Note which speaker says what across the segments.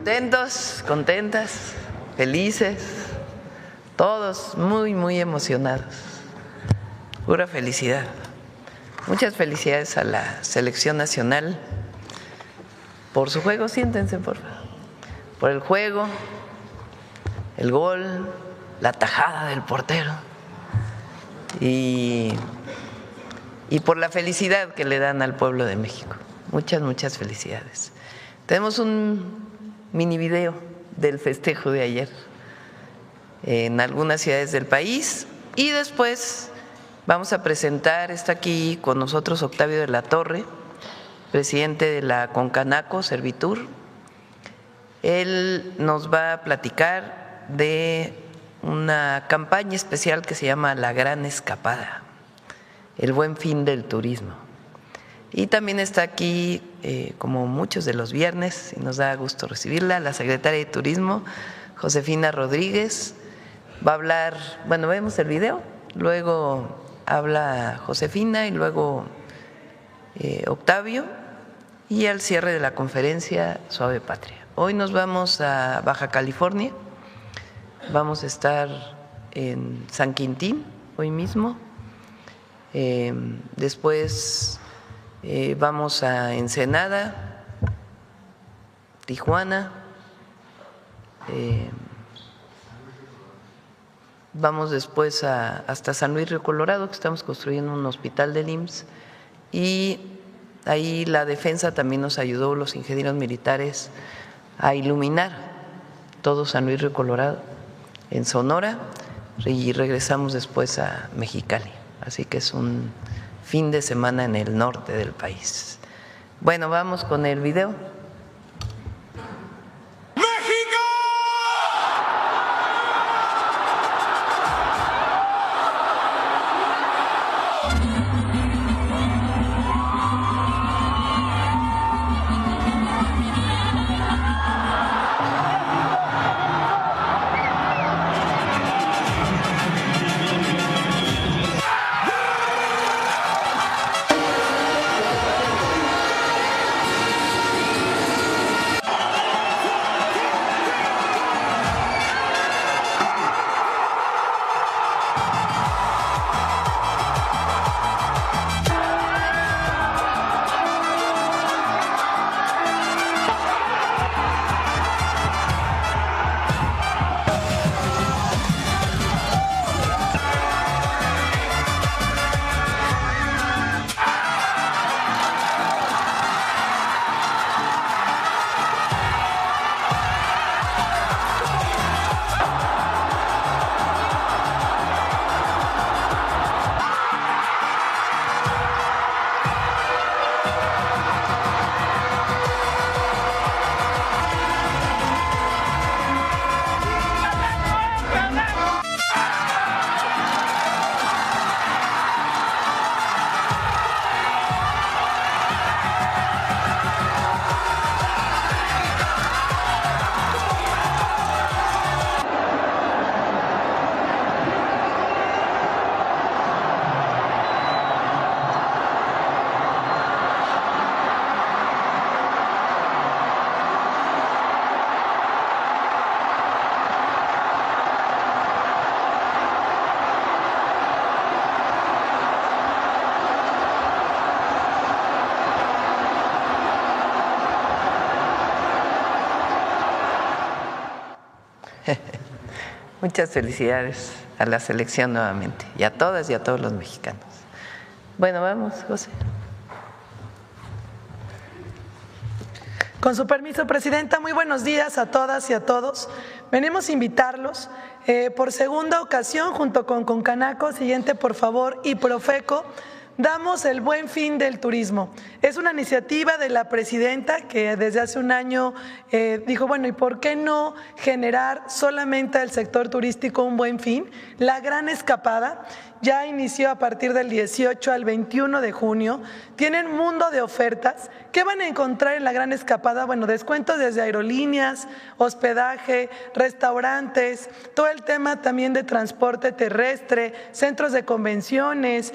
Speaker 1: Contentos, contentas, felices, todos muy emocionados. Pura felicidad. Muchas felicidades a la selección nacional por su juego. Siéntense, por favor. Por el juego, el gol, la tajada del portero y por la felicidad que le dan al pueblo de México. Muchas felicidades. Tenemos un mini video del festejo de ayer en algunas ciudades del país y después vamos a presentar, está aquí con nosotros Octavio de la Torre, presidente de la Concanaco, Servitur. Él nos va a platicar de una campaña especial que se llama La Gran Escapada, el buen fin del turismo. Y también está aquí, como muchos de los viernes, y nos da gusto recibirla, la secretaria de Turismo, Josefina Rodríguez. Va a hablar, bueno, vemos el video, luego habla Josefina y luego Octavio, y al cierre de la conferencia, Suave Patria. Hoy nos vamos a Baja California, vamos a estar en San Quintín hoy mismo, después vamos a Ensenada, Tijuana, vamos después hasta San Luis Río Colorado, que estamos construyendo un hospital del IMSS, y ahí la defensa también nos ayudó, los ingenieros militares, a iluminar todo San Luis Río Colorado, en Sonora, y regresamos después a Mexicali. Así que es un fin de semana en el norte del país. Bueno, vamos con el video. Muchas felicidades a la selección nuevamente, y a todas y a todos los mexicanos. Bueno, vamos, José.
Speaker 2: Con su permiso, Presidenta, muy buenos días a todas y a todos. Venimos a invitarlos por segunda ocasión, junto con Concanaco, siguiente por favor, y Profeco, damos el buen fin del turismo. Es una iniciativa de la presidenta que desde hace un año dijo, bueno, ¿y por qué no generar solamente al sector turístico un buen fin? La Gran Escapada ya inició a partir del 18 al 21 de junio. Tienen un mundo de ofertas ¿Qué van a encontrar en la Gran Escapada? Bueno, descuentos desde aerolíneas, hospedaje, restaurantes, todo el tema también de transporte terrestre, centros de convenciones,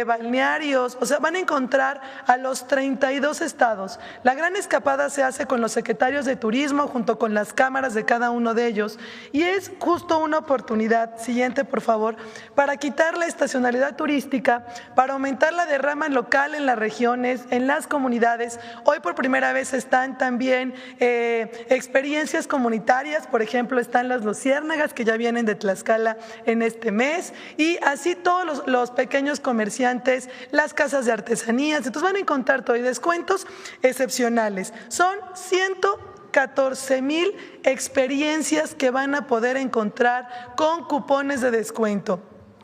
Speaker 2: balnearios, o sea, van a encontrar a los 32 estados. La Gran Escapada se hace con los secretarios de turismo junto con las cámaras de cada uno de ellos y es justo una oportunidad, siguiente por favor, para quitar la estacionalidad turística, para aumentar la derrama local en las regiones, en las comunidades. Hoy por primera vez están también experiencias comunitarias, por ejemplo están las luciérnagas que ya vienen de Tlaxcala en este mes y así todos los pequeños comerciantes, las casas de artesanías, entonces van a encontrar todo y descuentos excepcionales. Son 114,000 experiencias que van a poder encontrar con cupones de descuento.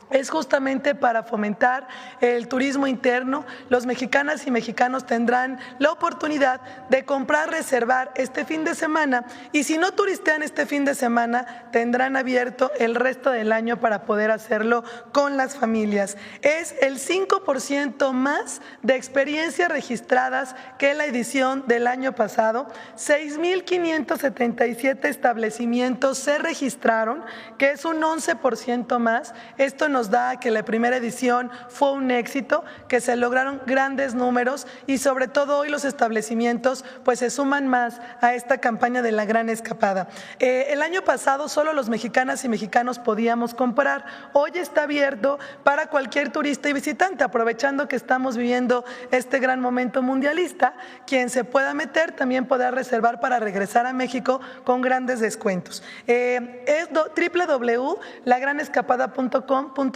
Speaker 2: Es justamente para fomentar el turismo interno. Los mexicanas y mexicanos tendrán la oportunidad de comprar, reservar este fin de semana y si no turistean este fin de semana, tendrán abierto el resto del año para poder hacerlo con las familias. Es el 5% más de experiencias registradas que la edición del año pasado. 6,577 establecimientos se registraron, que es un 11% más. Esto nos da que la primera edición fue un éxito, que se lograron grandes números y sobre todo hoy los establecimientos pues se suman más a esta campaña de la Gran Escapada. El año pasado solo los mexicanas y mexicanos podíamos comprar, hoy está abierto para cualquier turista y visitante, aprovechando que estamos viviendo este gran momento mundialista, quien se pueda meter también podrá reservar para regresar a México con grandes descuentos. Es www.lagranescapada.com.mx.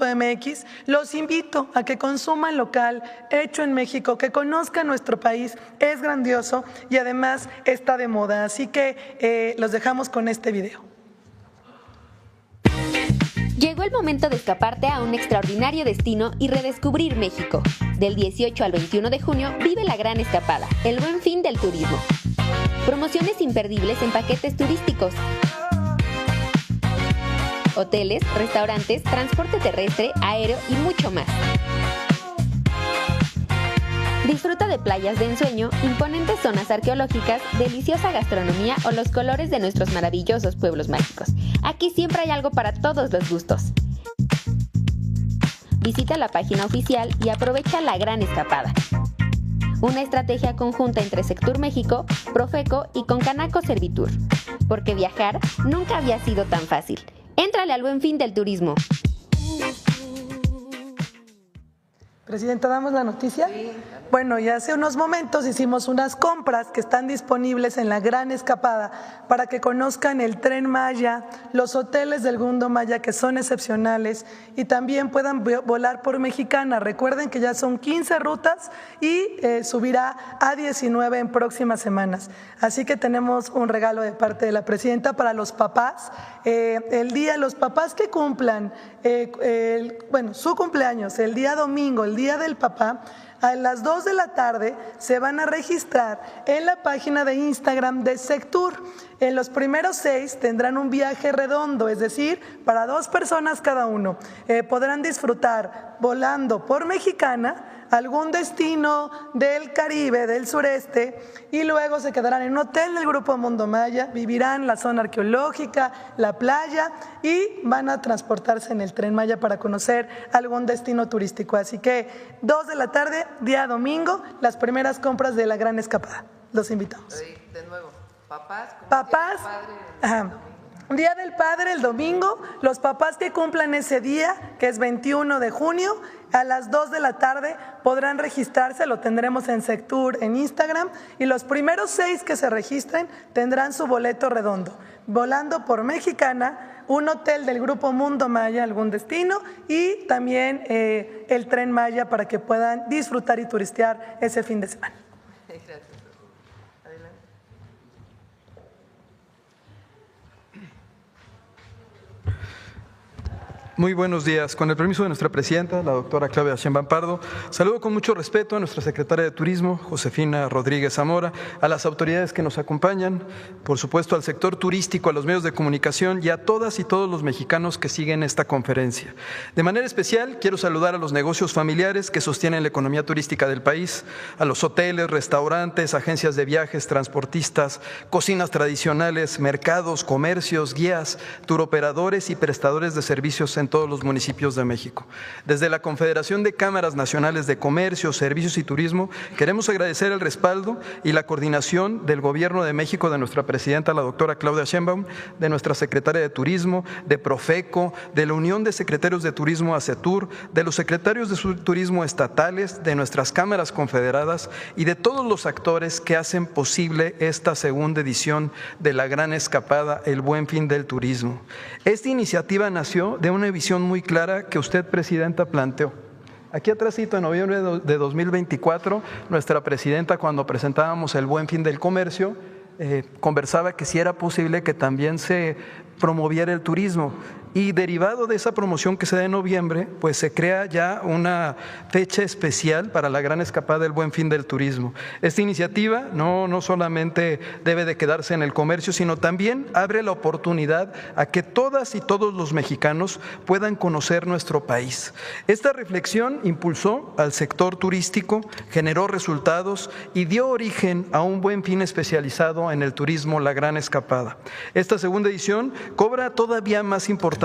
Speaker 2: Los invito a que consuman local, hecho en México, que conozcan nuestro país, es grandioso y además está de moda. Así que los dejamos con este video.
Speaker 3: Llegó el momento de escaparte a un extraordinario destino y redescubrir México. Del 18 al 21 de junio vive la Gran Escapada, el buen fin del turismo. Promociones imperdibles en paquetes turísticos, hoteles, restaurantes, transporte terrestre, aéreo y mucho más. Disfruta de playas de ensueño, imponentes zonas arqueológicas, deliciosa gastronomía o los colores de nuestros maravillosos pueblos mágicos. Aquí siempre hay algo para todos los gustos. Visita la página oficial y aprovecha la Gran Escapada. Una estrategia conjunta entre Sectur México, Profeco y Concanaco Servitur. Porque viajar nunca había sido tan fácil. ¡Éntrale al buen fin del turismo!
Speaker 2: Presidenta, ¿damos la noticia?
Speaker 1: Sí.
Speaker 2: Bueno, y hace unos momentos hicimos unas compras que están disponibles en la Gran Escapada para que conozcan el Tren Maya, los hoteles del Mundo Maya que son excepcionales y también puedan volar por Mexicana. Recuerden que ya son 15 rutas y subirá a 19 en próximas semanas. Así que tenemos un regalo de parte de la presidenta para los papás. Los papás que cumplan, su cumpleaños, el día domingo, el día del papá, a las 2 de la tarde se van a registrar en la página de Instagram de Sectur. En los primeros 6 tendrán un viaje redondo, es decir, para 2 personas cada uno. Podrán disfrutar volando por Mexicana, algún destino del Caribe, del sureste, y luego se quedarán en un hotel del Grupo Mundo Maya, vivirán la zona arqueológica, la playa y van a transportarse en el Tren Maya para conocer algún destino turístico. Así que 2 de la tarde, día domingo, las primeras compras de la Gran Escapada. Los invitamos.
Speaker 1: De nuevo, papás.
Speaker 2: Día del Padre el domingo, los papás que cumplan ese día, que es 21 de junio, a las 2 de la tarde podrán registrarse, lo tendremos en Sectur en Instagram y los primeros 6 que se registren tendrán su boleto redondo, volando por Mexicana, un hotel del Grupo Mundo Maya, algún destino y también el Tren Maya para que puedan disfrutar y turistear ese fin de semana.
Speaker 1: Gracias. Adelante.
Speaker 4: Muy buenos días. Con el permiso de nuestra presidenta, la doctora Claudia Sheinbaum Pardo, saludo con mucho respeto a nuestra secretaria de Turismo, Josefina Rodríguez Zamora, a las autoridades que nos acompañan, por supuesto al sector turístico, a los medios de comunicación y a todas y todos los mexicanos que siguen esta conferencia. De manera especial, quiero saludar a los negocios familiares que sostienen la economía turística del país, a los hoteles, restaurantes, agencias de viajes, transportistas, cocinas tradicionales, mercados, comercios, guías, turoperadores y prestadores de servicios en todos los municipios de México. Desde la Confederación de Cámaras Nacionales de Comercio, Servicios y Turismo, queremos agradecer el respaldo y la coordinación del Gobierno de México, de nuestra presidenta, la doctora Claudia Sheinbaum, de nuestra secretaria de Turismo, de Profeco, de la Unión de Secretarios de Turismo ACETUR, de los secretarios de turismo estatales, de nuestras cámaras confederadas y de todos los actores que hacen posible esta segunda edición de la Gran Escapada, el Buen Fin del Turismo. Esta iniciativa nació de una visión muy clara que usted, presidenta, planteó. Aquí atrásito, en noviembre de 2024, nuestra presidenta, cuando presentábamos el Buen Fin del Comercio, conversaba que si era posible que también se promoviera el turismo. Y derivado de esa promoción que se da en noviembre, pues se crea ya una fecha especial para la Gran Escapada del Buen Fin del Turismo. Esta iniciativa no solamente debe de quedarse en el comercio, sino también abre la oportunidad a que todas y todos los mexicanos puedan conocer nuestro país. Esta reflexión impulsó al sector turístico, generó resultados y dio origen a un Buen Fin especializado en el turismo, la Gran Escapada. Esta segunda edición cobra todavía más importancia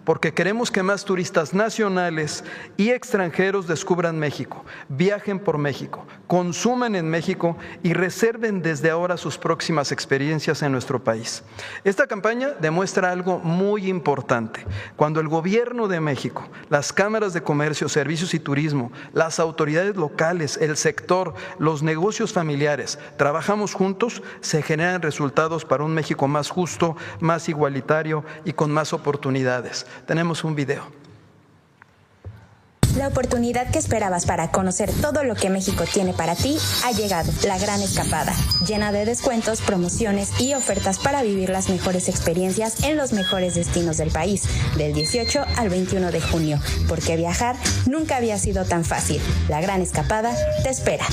Speaker 4: porque queremos que más turistas nacionales y extranjeros descubran México, viajen por México, consuman en México y reserven desde ahora sus próximas experiencias en nuestro país. Esta campaña demuestra algo muy importante. Cuando el Gobierno de México, las cámaras de comercio, servicios y turismo, las autoridades locales, el sector, los negocios familiares, trabajamos juntos, se generan resultados para un México más justo, más igualitario y con más oportunidades. Tenemos un video.
Speaker 5: La oportunidad que esperabas para conocer todo lo que México tiene para ti ha llegado. La Gran Escapada, llena de descuentos, promociones y ofertas para vivir las mejores experiencias en los mejores destinos del país, del 18 al 21 de junio, porque viajar nunca había sido tan fácil. La Gran Escapada te espera.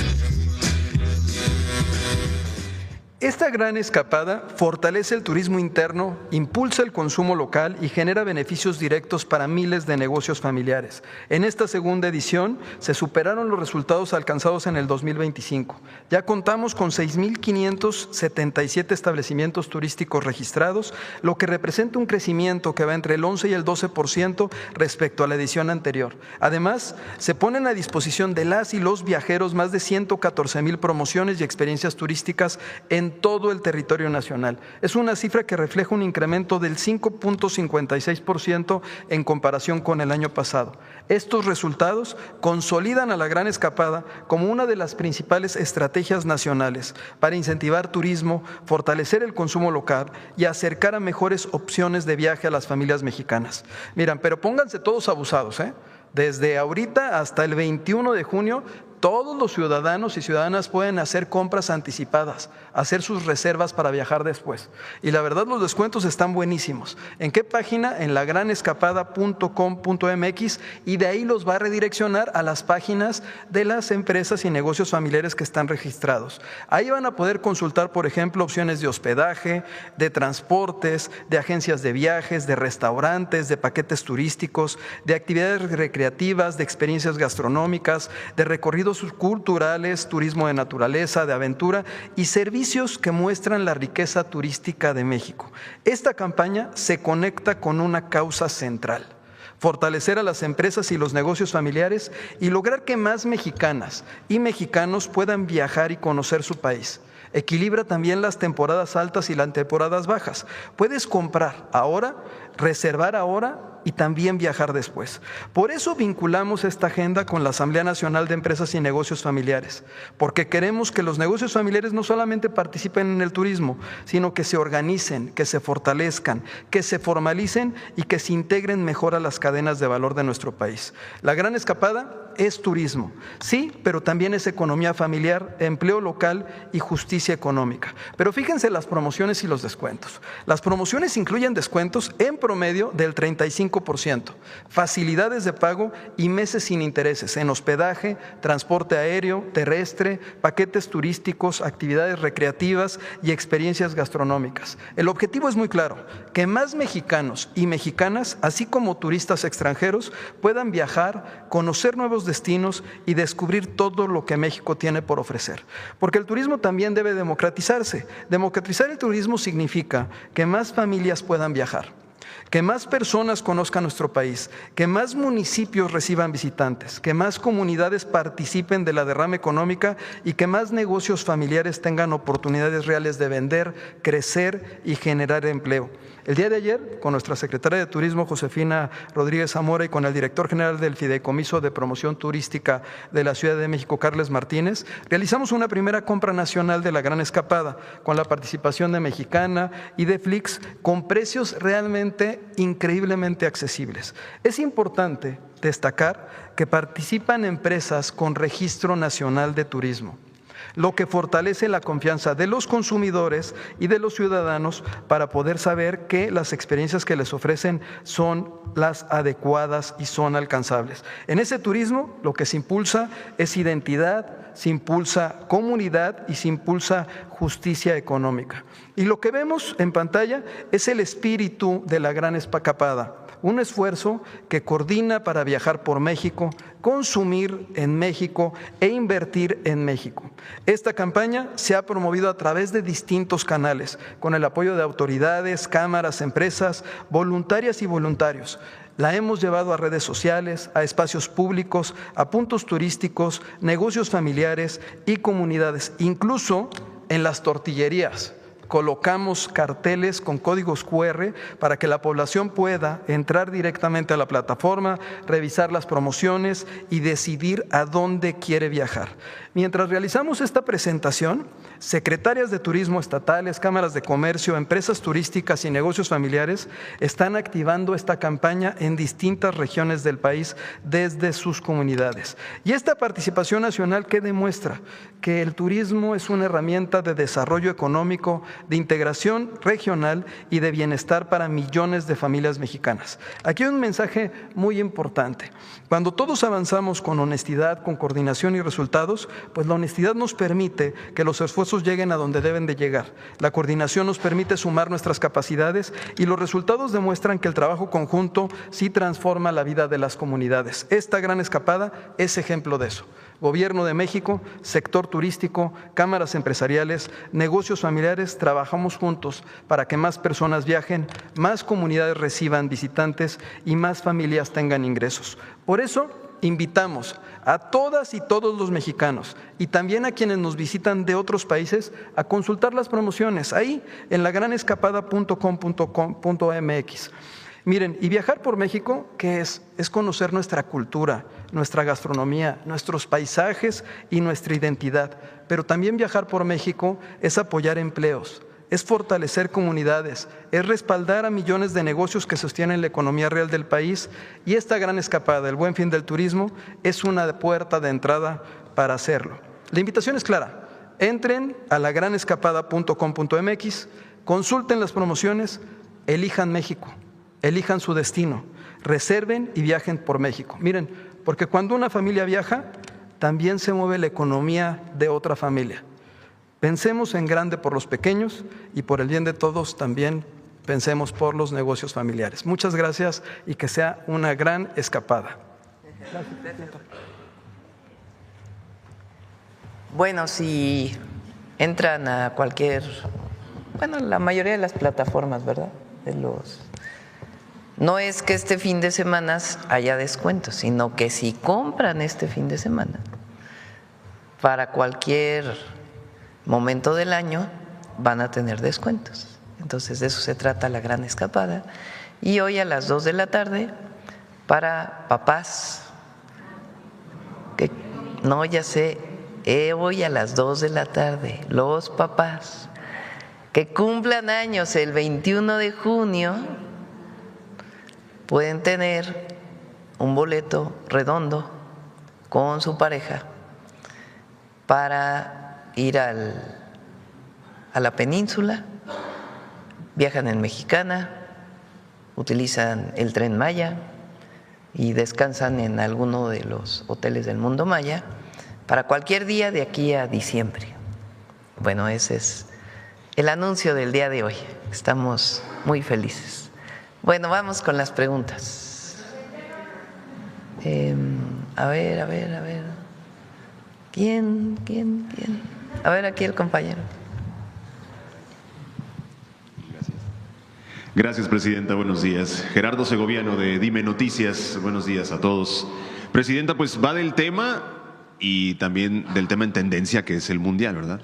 Speaker 4: Esta Gran Escapada fortalece el turismo interno, impulsa el consumo local y genera beneficios directos para miles de negocios familiares. En esta segunda edición se superaron los resultados alcanzados en el 2025. Ya contamos con 6,577 establecimientos turísticos registrados, lo que representa un crecimiento que va entre el 11 y el 12% respecto a la edición anterior. Además, se ponen a disposición de las y los viajeros más de 114,000 promociones y experiencias turísticas en todo el territorio nacional. Es una cifra que refleja un incremento del 5,56% en comparación con el año pasado. Estos resultados consolidan a la Gran Escapada como una de las principales estrategias nacionales para incentivar turismo, fortalecer el consumo local y acercar a mejores opciones de viaje a las familias mexicanas. Miran, pero pónganse todos abusados, Desde ahorita hasta el 21 de junio, todos los ciudadanos y ciudadanas pueden hacer compras anticipadas, hacer sus reservas para viajar después. Y la verdad, los descuentos están buenísimos. ¿En qué página? En lagranescapada.com.mx, y de ahí los va a redireccionar a las páginas de las empresas y negocios familiares que están registrados. Ahí van a poder consultar, por ejemplo, opciones de hospedaje, de transportes, de agencias de viajes, de restaurantes, de paquetes turísticos, de actividades recreativas, de experiencias gastronómicas, de recorridos culturales, turismo de naturaleza, de aventura y servicios que muestran la riqueza turística de México. Esta campaña se conecta con una causa central: fortalecer a las empresas y los negocios familiares y lograr que más mexicanas y mexicanos puedan viajar y conocer su país. Equilibra también las temporadas altas y las temporadas bajas. Puedes comprar ahora, reservar ahora y también viajar después. Por eso vinculamos esta agenda con la Asamblea Nacional de Empresas y Negocios Familiares, porque queremos que los negocios familiares no solamente participen en el turismo, sino que se organicen, que se fortalezcan, que se formalicen y que se integren mejor a las cadenas de valor de nuestro país. La Gran Escapada es turismo, sí, pero también es economía familiar, empleo local y justicia económica. Pero fíjense las promociones y los descuentos. Las promociones incluyen descuentos en promedio del 35%. 5%, facilidades de pago y meses sin intereses en hospedaje, transporte aéreo, terrestre, paquetes turísticos, actividades recreativas y experiencias gastronómicas. El objetivo es muy claro, que más mexicanos y mexicanas, así como turistas extranjeros, puedan viajar, conocer nuevos destinos y descubrir todo lo que México tiene por ofrecer. Porque el turismo también debe democratizarse. Democratizar el turismo significa que más familias puedan viajar, que más personas conozcan nuestro país, que más municipios reciban visitantes, que más comunidades participen de la derrama económica y que más negocios familiares tengan oportunidades reales de vender, crecer y generar empleo. El día de ayer, con nuestra secretaria de Turismo, Josefina Rodríguez Zamora, y con el director general del Fideicomiso de Promoción Turística de la Ciudad de México, Carles Martínez, realizamos una primera compra nacional de la Gran Escapada, con la participación de Mexicana y de Flix, con precios realmente increíblemente accesibles. Es importante destacar que participan empresas con registro nacional de turismo, lo que fortalece la confianza de los consumidores y de los ciudadanos para poder saber que las experiencias que les ofrecen son las adecuadas y son alcanzables. En ese turismo lo que se impulsa es identidad, se impulsa comunidad y se impulsa justicia económica. Y lo que vemos en pantalla es el espíritu de la Gran Escapada, un esfuerzo que coordina para viajar por México, consumir en México e invertir en México. Esta campaña se ha promovido a través de distintos canales, con el apoyo de autoridades, cámaras, empresas, voluntarias y voluntarios. La hemos llevado a redes sociales, a espacios públicos, a puntos turísticos, negocios familiares y comunidades, incluso en las tortillerías. Colocamos carteles con códigos QR para que la población pueda entrar directamente a la plataforma, revisar las promociones y decidir a dónde quiere viajar. Mientras realizamos esta presentación, secretarias de turismo estatales, cámaras de comercio, empresas turísticas y negocios familiares están activando esta campaña en distintas regiones del país desde sus comunidades. Y esta participación nacional, ¿qué demuestra? Que el turismo es una herramienta de desarrollo económico, de integración regional y de bienestar para millones de familias mexicanas. Aquí hay un mensaje muy importante. Cuando todos avanzamos con honestidad, con coordinación y resultados, pues la honestidad nos permite que los esfuerzos lleguen a donde deben de llegar. La coordinación nos permite sumar nuestras capacidades y los resultados demuestran que el trabajo conjunto sí transforma la vida de las comunidades. Esta Gran Escapada es ejemplo de eso. Gobierno de México, sector turístico, cámaras empresariales, negocios familiares, trabajamos juntos para que más personas viajen, más comunidades reciban visitantes y más familias tengan ingresos. Por eso, invitamos a todas y todos los mexicanos y también a quienes nos visitan de otros países a consultar las promociones ahí en lagranescapada.com.mx. Miren, y viajar por México, ¿qué es? Es conocer nuestra cultura, nuestra gastronomía, nuestros paisajes y nuestra identidad. Pero también viajar por México es apoyar empleos, es fortalecer comunidades, es respaldar a millones de negocios que sostienen la economía real del país, y esta Gran Escapada, el Buen Fin del Turismo, es una puerta de entrada para hacerlo. La invitación es clara: entren a lagranescapada.com.mx, consulten las promociones, elijan México, elijan su destino, reserven y viajen por México. Miren, porque cuando una familia viaja, también se mueve la economía de otra familia. Pensemos en grande por los pequeños y por el bien de todos también pensemos por los negocios familiares. Muchas gracias y que sea una gran escapada.
Speaker 1: Bueno, si entran a cualquier, la mayoría de las plataformas, ¿verdad? No es que este fin de semana haya descuentos, sino que si compran este fin de semana, para cualquier momento del año van a tener descuentos. Entonces de eso se trata la Gran Escapada. Y hoy a las 2 de la tarde, para papás, hoy a las 2 de la tarde, los papás que cumplan años el 21 de junio, pueden tener un boleto redondo con su pareja para ir a la península. Viajan en Mexicana, utilizan el Tren Maya y descansan en alguno de los hoteles del Mundo Maya para cualquier día de aquí a diciembre. Bueno, ese es el anuncio del día de hoy. Estamos muy felices. Bueno, vamos con las preguntas. A ver. ¿Quién? A ver, aquí el compañero.
Speaker 6: Gracias, Presidenta. Buenos días. Gerardo Segoviano, de Dime Noticias. Buenos días a todos. Presidenta, pues va del tema y también del tema en tendencia, que es el Mundial, ¿verdad?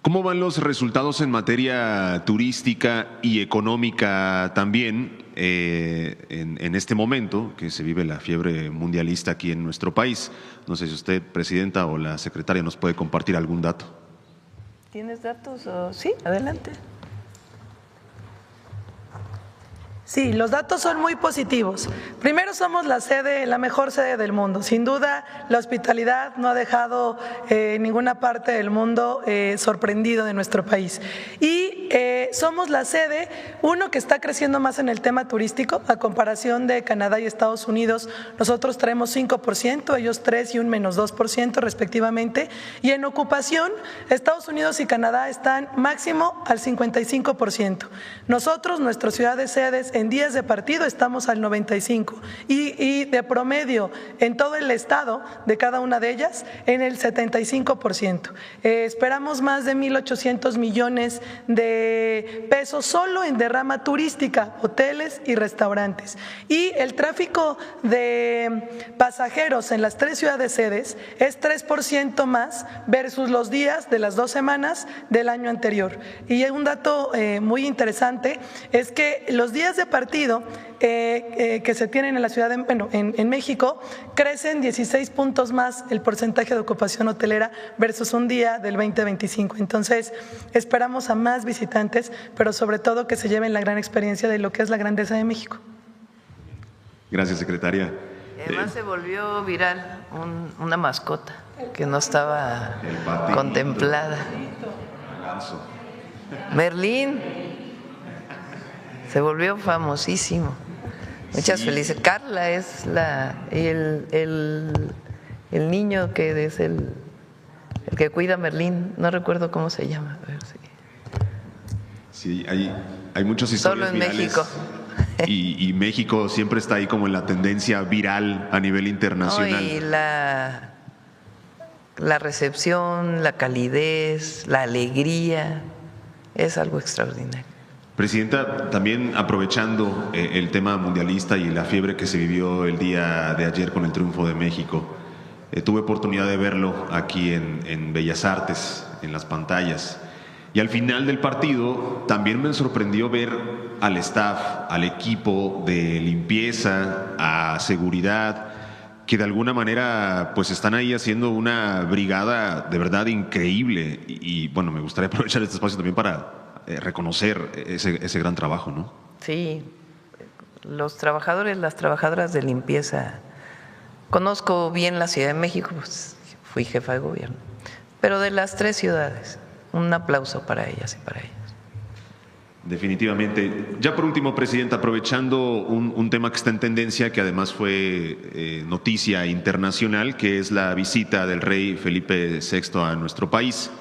Speaker 6: ¿Cómo van los resultados en materia turística y económica también en este momento que se vive la fiebre mundialista aquí en nuestro país? No sé si usted, Presidenta, o la Secretaria nos puede compartir algún dato.
Speaker 1: ¿Tienes datos? Sí, adelante.
Speaker 2: Sí, los datos son muy positivos. Primero, somos la mejor sede del mundo. Sin duda, la hospitalidad no ha dejado ninguna parte del mundo sorprendido de nuestro país. Y somos la sede, que está creciendo más en el tema turístico, a comparación de Canadá y Estados Unidos. Nosotros traemos 5%, ellos 3% y un menos 2% respectivamente. Y en ocupación, Estados Unidos y Canadá están máximo al 55%. Nosotros, nuestras ciudades sedes, en días de partido estamos al 95% y de promedio en todo el estado de cada una de ellas en el 75%. Esperamos más de 1.800 millones de pesos solo en derrama turística, hoteles y restaurantes. Y el tráfico de pasajeros en las 3 ciudades sedes es 3% más versus los días de las 2 semanas del año anterior. Y un dato muy interesante es que los días de partido que se tienen en la ciudad en México crecen 16 puntos más el porcentaje de ocupación hotelera versus un día del 2025. Entonces esperamos a más visitantes, pero sobre todo que se lleven la gran experiencia de lo que es la grandeza de México.
Speaker 6: Gracias, Secretaria.
Speaker 1: Además se volvió viral una mascota que no estaba contemplada. Merlín. Se volvió famosísimo. Muchas felices. Carla es el niño que es el que cuida a Merlín. No recuerdo cómo se llama. A ver,
Speaker 6: sí, hay muchas historias
Speaker 1: solo en
Speaker 6: virales.
Speaker 1: México.
Speaker 6: Y México siempre está ahí como en la tendencia viral a nivel internacional.
Speaker 1: No, y la recepción, la calidez, la alegría, es algo extraordinario.
Speaker 6: Presidenta, también aprovechando el tema mundialista y la fiebre que se vivió el día de ayer con el triunfo de México, tuve oportunidad de verlo aquí en Bellas Artes, en las pantallas. Y al final del partido también me sorprendió ver al staff, al equipo de limpieza, a seguridad, que de alguna manera pues están ahí haciendo una brigada de verdad increíble. Y bueno, me gustaría aprovechar este espacio también para reconocer ese gran trabajo, ¿no?
Speaker 1: Sí, los trabajadores, las trabajadoras de limpieza. Conozco bien la Ciudad de México, pues fui jefa de gobierno, pero de las 3 ciudades, un aplauso para ellas y para ellos.
Speaker 6: Definitivamente. Ya por último, Presidenta, aprovechando un tema que está en tendencia, que además fue noticia internacional, que es la visita del rey Felipe VI a nuestro país.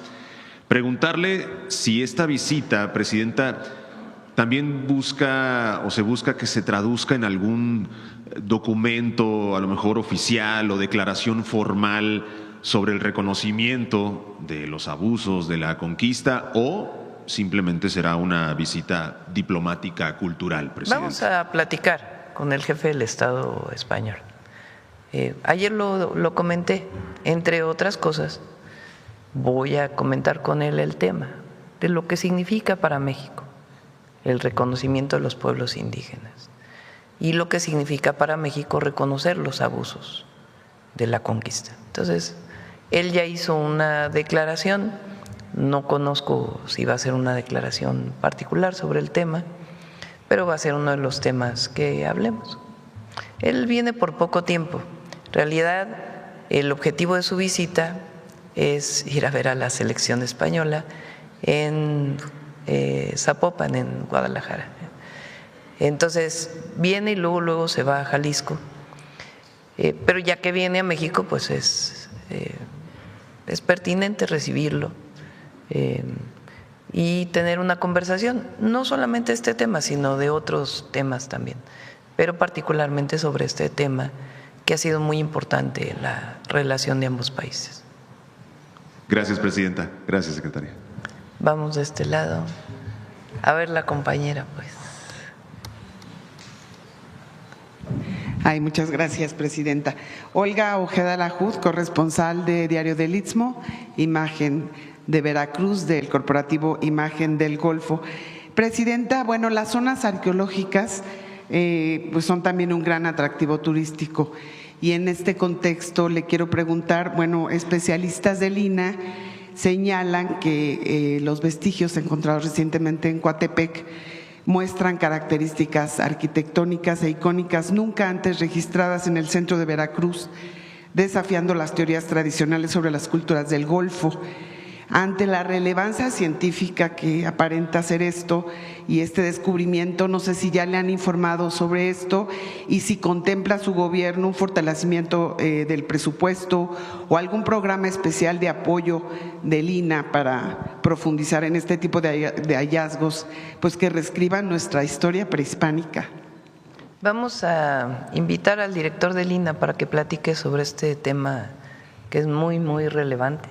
Speaker 6: Preguntarle si esta visita, Presidenta, también busca o se busca que se traduzca en algún documento, a lo mejor oficial o declaración formal sobre el reconocimiento de los abusos de la conquista, o simplemente será una visita diplomática cultural, Presidenta.
Speaker 1: Vamos a platicar con el jefe del Estado español. Ayer lo comenté, entre otras cosas. Voy a comentar con él el tema de lo que significa para México el reconocimiento de los pueblos indígenas y lo que significa para México reconocer los abusos de la conquista. Entonces, él ya hizo una declaración, no conozco si va a ser una declaración particular sobre el tema, pero va a ser uno de los temas que hablemos. Él viene por poco tiempo. En realidad, el objetivo de su visita es ir a ver a la selección española en Zapopan, en Guadalajara. Entonces viene y luego se va a Jalisco. Pero ya que viene a México, pues es pertinente recibirlo y tener una conversación, no solamente este tema, sino de otros temas también, pero particularmente sobre este tema que ha sido muy importante en la relación de ambos países.
Speaker 6: Gracias, presidenta. Gracias, secretaria.
Speaker 1: Vamos de este lado. A ver la compañera, pues.
Speaker 7: Ay, muchas gracias, presidenta. Olga Ojeda Lajuz, corresponsal de Diario del Istmo, Imagen de Veracruz, del corporativo Imagen del Golfo. Presidenta, bueno, las zonas arqueológicas pues son también un gran atractivo turístico, y en este contexto le quiero preguntar, bueno, especialistas del INAH señalan que los vestigios encontrados recientemente en Coatepec muestran características arquitectónicas e icónicas nunca antes registradas en el centro de Veracruz, desafiando las teorías tradicionales sobre las culturas del Golfo. Ante la relevancia científica que aparenta ser esto y este descubrimiento, no sé si ya le han informado sobre esto y si contempla su gobierno un fortalecimiento del presupuesto o algún programa especial de apoyo del INAH para profundizar en este tipo de hallazgos, pues que reescriban nuestra historia prehispánica.
Speaker 1: Vamos a invitar al director del INAH para que platique sobre este tema que es muy, muy relevante.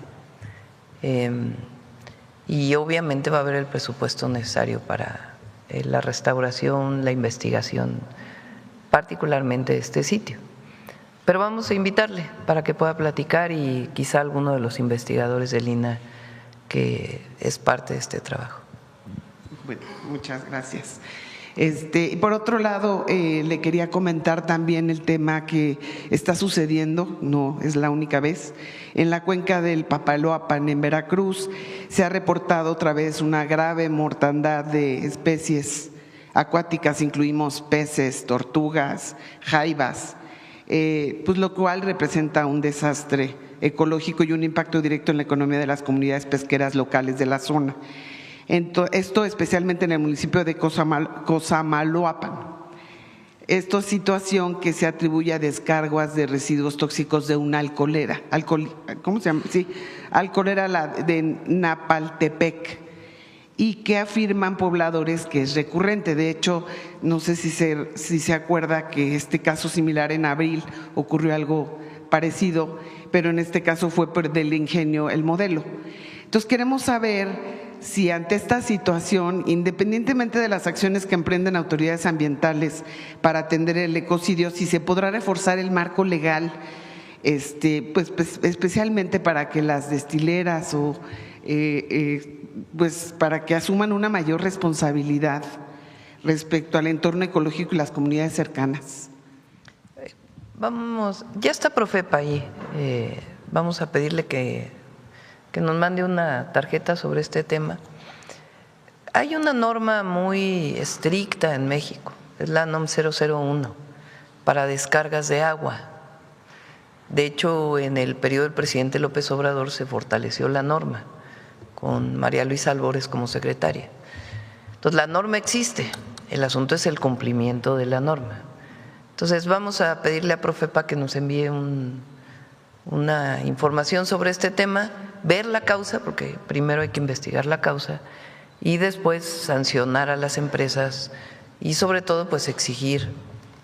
Speaker 1: Y obviamente va a haber el presupuesto necesario para la restauración, la investigación, particularmente de este sitio. Pero vamos a invitarle para que pueda platicar y quizá alguno de los investigadores del INAH que es parte de este trabajo.
Speaker 7: Bueno, muchas gracias. Y por otro lado, le quería comentar también el tema que está sucediendo, no es la única vez, en la cuenca del Papaloapan, en Veracruz. Se ha reportado otra vez una grave mortandad de especies acuáticas, incluimos peces, tortugas, jaivas, pues lo cual representa un desastre ecológico y un impacto directo en la economía de las comunidades pesqueras locales de la zona. Esto especialmente en el municipio de Cosamaloapan. Esta situación que se atribuye a descargas de residuos tóxicos de una alcoholera, ¿cómo se llama? Sí, alcoholera de Napaltepec, y que afirman pobladores que es recurrente. De hecho, no sé si se acuerda que este caso similar en abril ocurrió algo parecido, pero en este caso fue por del ingenio El Modelo. Entonces queremos saber si ante esta situación, independientemente de las acciones que emprenden autoridades ambientales para atender el ecocidio, si se podrá reforzar el marco legal, pues especialmente para que las destileras pues para que asuman una mayor responsabilidad respecto al entorno ecológico y las comunidades cercanas.
Speaker 1: Vamos, ya está Profepa ahí, vamos a pedirle que nos mande una tarjeta sobre este tema. Hay una norma muy estricta en México, es la NOM 001, para descargas de agua. De hecho, en el periodo del presidente López Obrador se fortaleció la norma, con María Luisa Albores como secretaria. Entonces, la norma existe, el asunto es el cumplimiento de la norma. Entonces, vamos a pedirle a Profepa que nos envíe una información sobre este tema, ver la causa, porque primero hay que investigar la causa y después sancionar a las empresas y sobre todo pues exigir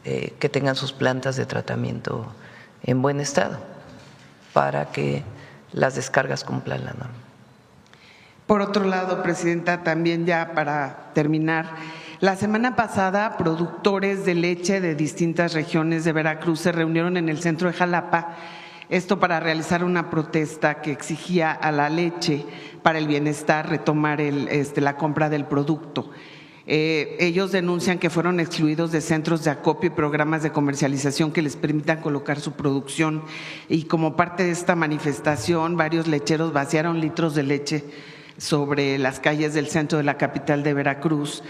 Speaker 1: que tengan sus plantas de tratamiento en buen estado para que las descargas cumplan la norma.
Speaker 7: Por otro lado, presidenta, también ya para terminar, la semana pasada productores de leche de distintas regiones de Veracruz se reunieron en el centro de Jalapa, esto para realizar una protesta que exigía a la leche para el bienestar retomar la compra del producto. Ellos denuncian que fueron excluidos de centros de acopio y programas de comercialización que les permitan colocar su producción, y como parte de esta manifestación varios lecheros vaciaron litros de leche sobre las calles del centro de la capital de Veracruz.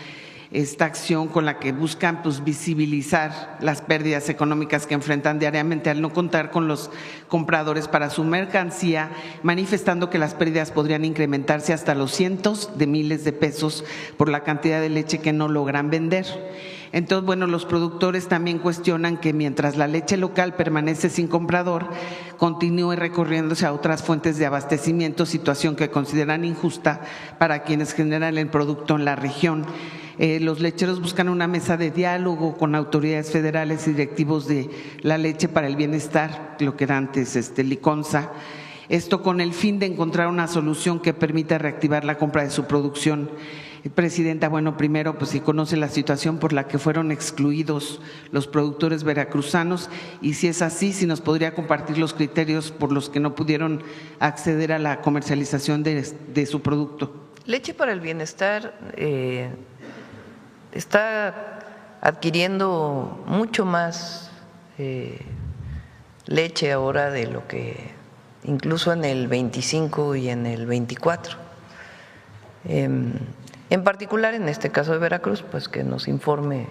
Speaker 7: esta acción con la que buscan pues, visibilizar las pérdidas económicas que enfrentan diariamente al no contar con los compradores para su mercancía, manifestando que las pérdidas podrían incrementarse hasta los cientos de miles de pesos por la cantidad de leche que no logran vender. Entonces, bueno, los productores también cuestionan que mientras la leche local permanece sin comprador, continúe recorriéndose a otras fuentes de abastecimiento, situación que consideran injusta para quienes generan el producto en la región. Los lecheros buscan una mesa de diálogo con autoridades federales y directivos de la leche para el bienestar, lo que era antes Liconza. Esto con el fin de encontrar una solución que permita reactivar la compra de su producción. Presidenta, bueno, primero, pues si conoce la situación por la que fueron excluidos los productores veracruzanos y si es así, si nos podría compartir los criterios por los que no pudieron acceder a la comercialización de su producto.
Speaker 1: Leche para el Bienestar está adquiriendo mucho más leche ahora de lo que incluso en el 25 y en el 24. En particular, en este caso de Veracruz, pues que nos informe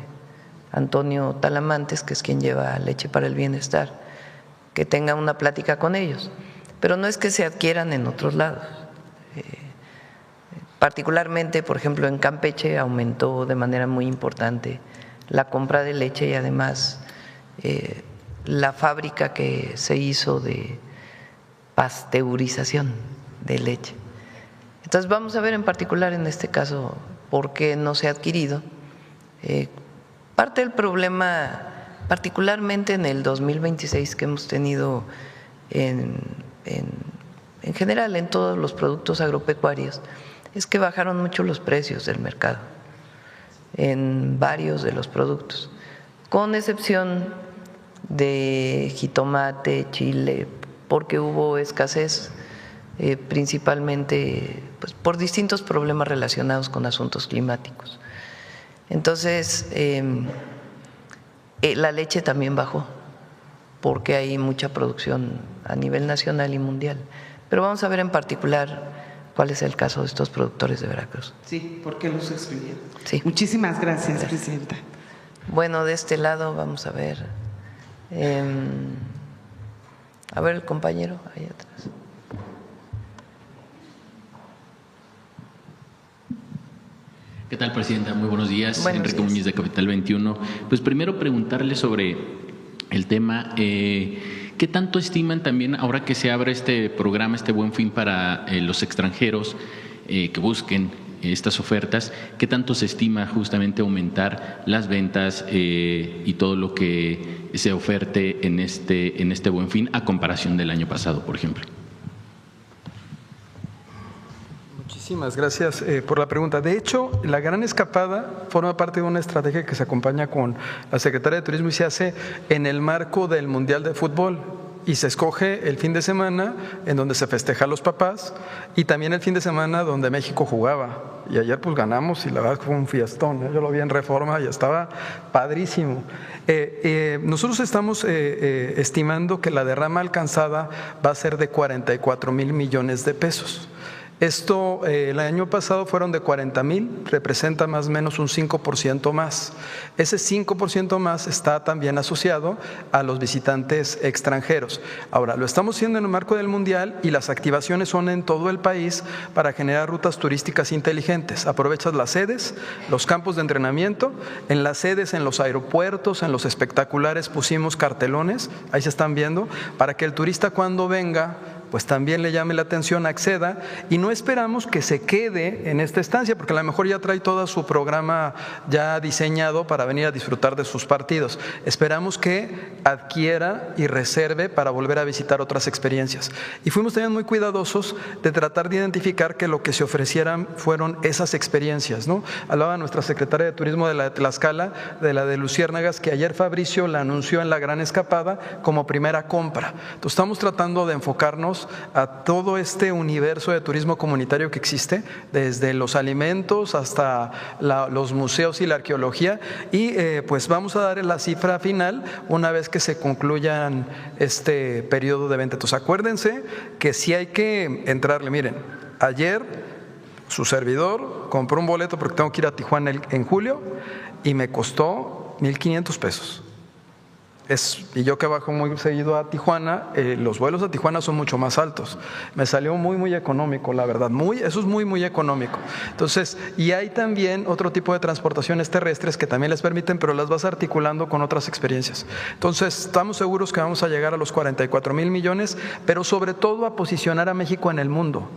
Speaker 1: Antonio Talamantes, que es quien lleva Leche para el Bienestar, que tenga una plática con ellos. Pero no es que se adquieran en otros lados. Particularmente, por ejemplo, en Campeche aumentó de manera muy importante la compra de leche y además la fábrica que se hizo de pasteurización de leche. Entonces vamos a ver en particular en este caso por qué no se ha adquirido. Parte del problema, particularmente en el 2026 que hemos tenido en general en todos los productos agropecuarios, es que bajaron mucho los precios del mercado en varios de los productos, con excepción de jitomate, chile, porque hubo escasez principalmente pues, por distintos problemas relacionados con asuntos climáticos. Entonces, la leche también bajó, porque hay mucha producción a nivel nacional y mundial. Pero vamos a ver en particular cuál es el caso de estos productores de Veracruz.
Speaker 7: Sí, ¿por qué los excluyeron?
Speaker 1: Sí.
Speaker 7: Muchísimas gracias, Presidenta.
Speaker 1: Bueno, de este lado vamos a ver. A ver el compañero ahí atrás.
Speaker 8: ¿Qué tal, Presidenta? Muy buenos días. Enrique Muñiz de Capital 21. Pues primero preguntarle sobre el tema, ¿qué tanto estiman también ahora que se abre este programa, este Buen Fin para los extranjeros que busquen estas ofertas? ¿Qué tanto se estima justamente aumentar las ventas y todo lo que se oferte en este Buen Fin a comparación del año pasado, por ejemplo?
Speaker 4: Muchísimas gracias por la pregunta. De hecho, la Gran Escapada forma parte de una estrategia que se acompaña con la Secretaría de Turismo y se hace en el marco del Mundial de Fútbol. Y se escoge el fin de semana en donde se festeja a los papás y también el fin de semana donde México jugaba. Y ayer pues ganamos y la verdad fue un fiestón. Yo lo vi en Reforma y estaba padrísimo. Nosotros estamos estimando que la derrama alcanzada va a ser de 44,000 millones de pesos. Esto el año pasado fueron de 40,000, representa más o menos un 5% más. Ese 5% más está también asociado a los visitantes extranjeros. Ahora, lo estamos haciendo en el marco del Mundial y las activaciones son en todo el país para generar rutas turísticas inteligentes. Aprovechas las sedes, los campos de entrenamiento, en las sedes, en los aeropuertos, en los espectaculares pusimos cartelones, ahí se están viendo, para que el turista cuando venga pues también le llame la atención, acceda, y no esperamos que se quede en esta estancia, porque a lo mejor ya trae todo su programa ya diseñado para venir a disfrutar de sus partidos. Esperamos que adquiera y reserve para volver a visitar otras experiencias. Y fuimos también muy cuidadosos de tratar de identificar que lo que se ofrecieran fueron esas experiencias, ¿no? Hablaba nuestra secretaria de Turismo de la de Tlaxcala, de la de Luciérnagas, que ayer Fabricio la anunció en la Gran Escapada como primera compra. Entonces estamos tratando de enfocarnos a todo este universo de turismo comunitario que existe, desde los alimentos hasta los museos y la arqueología, y pues vamos a dar la cifra final una vez que se concluyan este periodo de venta. Entonces acuérdense que sí hay que entrarle. Miren, ayer Su servidor compró un boleto porque tengo que ir a Tijuana en julio y me costó 1,500 pesos. Y yo que bajo muy seguido a Tijuana, los vuelos a Tijuana son mucho más altos. Me salió muy económico, la verdad. Eso es muy económico. Entonces, y hay también otro tipo de transportaciones terrestres que también les permiten, pero las vas articulando con otras experiencias. Entonces, estamos seguros que vamos a llegar a los 44,000 millones, pero sobre todo a posicionar a México en el mundo,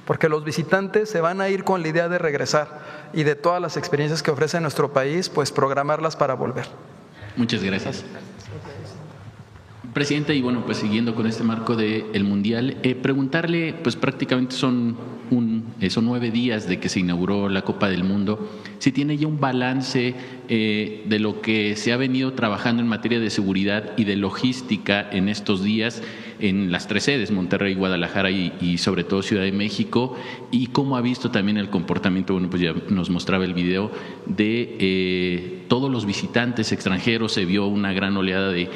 Speaker 4: porque los visitantes se van a ir con la idea de regresar y de todas las experiencias que ofrece nuestro país, pues programarlas para volver.
Speaker 8: Muchas gracias. Presidente, y bueno, pues siguiendo con este marco del Mundial, preguntarle, pues prácticamente son 9 días de que se inauguró la Copa del Mundo, si tiene ya un balance de lo que se ha venido trabajando en materia de seguridad y de logística en estos días en las 3 sedes, Monterrey, Guadalajara y sobre todo Ciudad de México, y cómo ha visto también el comportamiento, bueno, pues ya nos mostraba el video de todos los visitantes extranjeros. Se vio una gran oleada de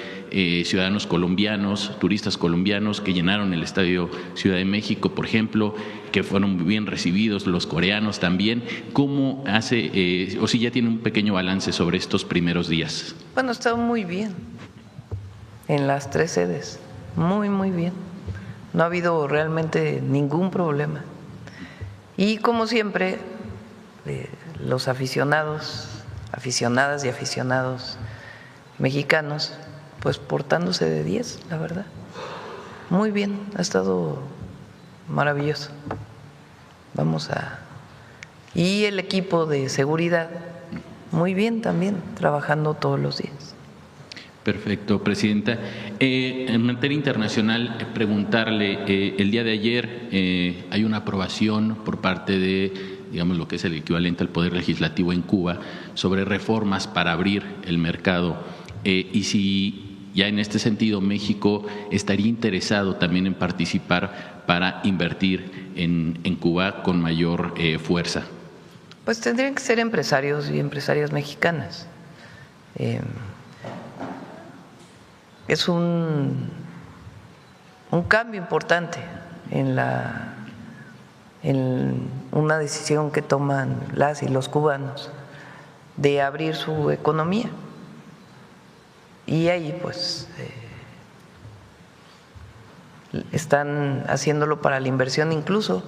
Speaker 8: ciudadanos colombianos, turistas colombianos que llenaron el Estadio Ciudad de México, por ejemplo, que fueron muy bien recibidos, los coreanos también. ¿Cómo hace, o si ya tiene un pequeño balance sobre estos primeros días?
Speaker 1: Bueno, está muy bien en las 3 sedes, muy bien. No ha habido realmente ningún problema. Y como siempre, los aficionadas y aficionados mexicanos, pues portándose de 10, la verdad. Muy bien, ha estado maravilloso. Y el equipo de seguridad, muy bien también, trabajando todos los días.
Speaker 8: Perfecto, Presidenta. En materia internacional, preguntarle, el día de ayer hay una aprobación por parte de, digamos, lo que es el equivalente al Poder Legislativo en Cuba, sobre reformas para abrir el mercado, y si ya en este sentido México estaría interesado también en participar para invertir en Cuba con mayor fuerza.
Speaker 1: Pues tendrían que ser empresarios y empresarias mexicanas. Es un cambio importante en una decisión que toman las y los cubanos de abrir su economía. Y ahí pues están haciéndolo para la inversión, incluso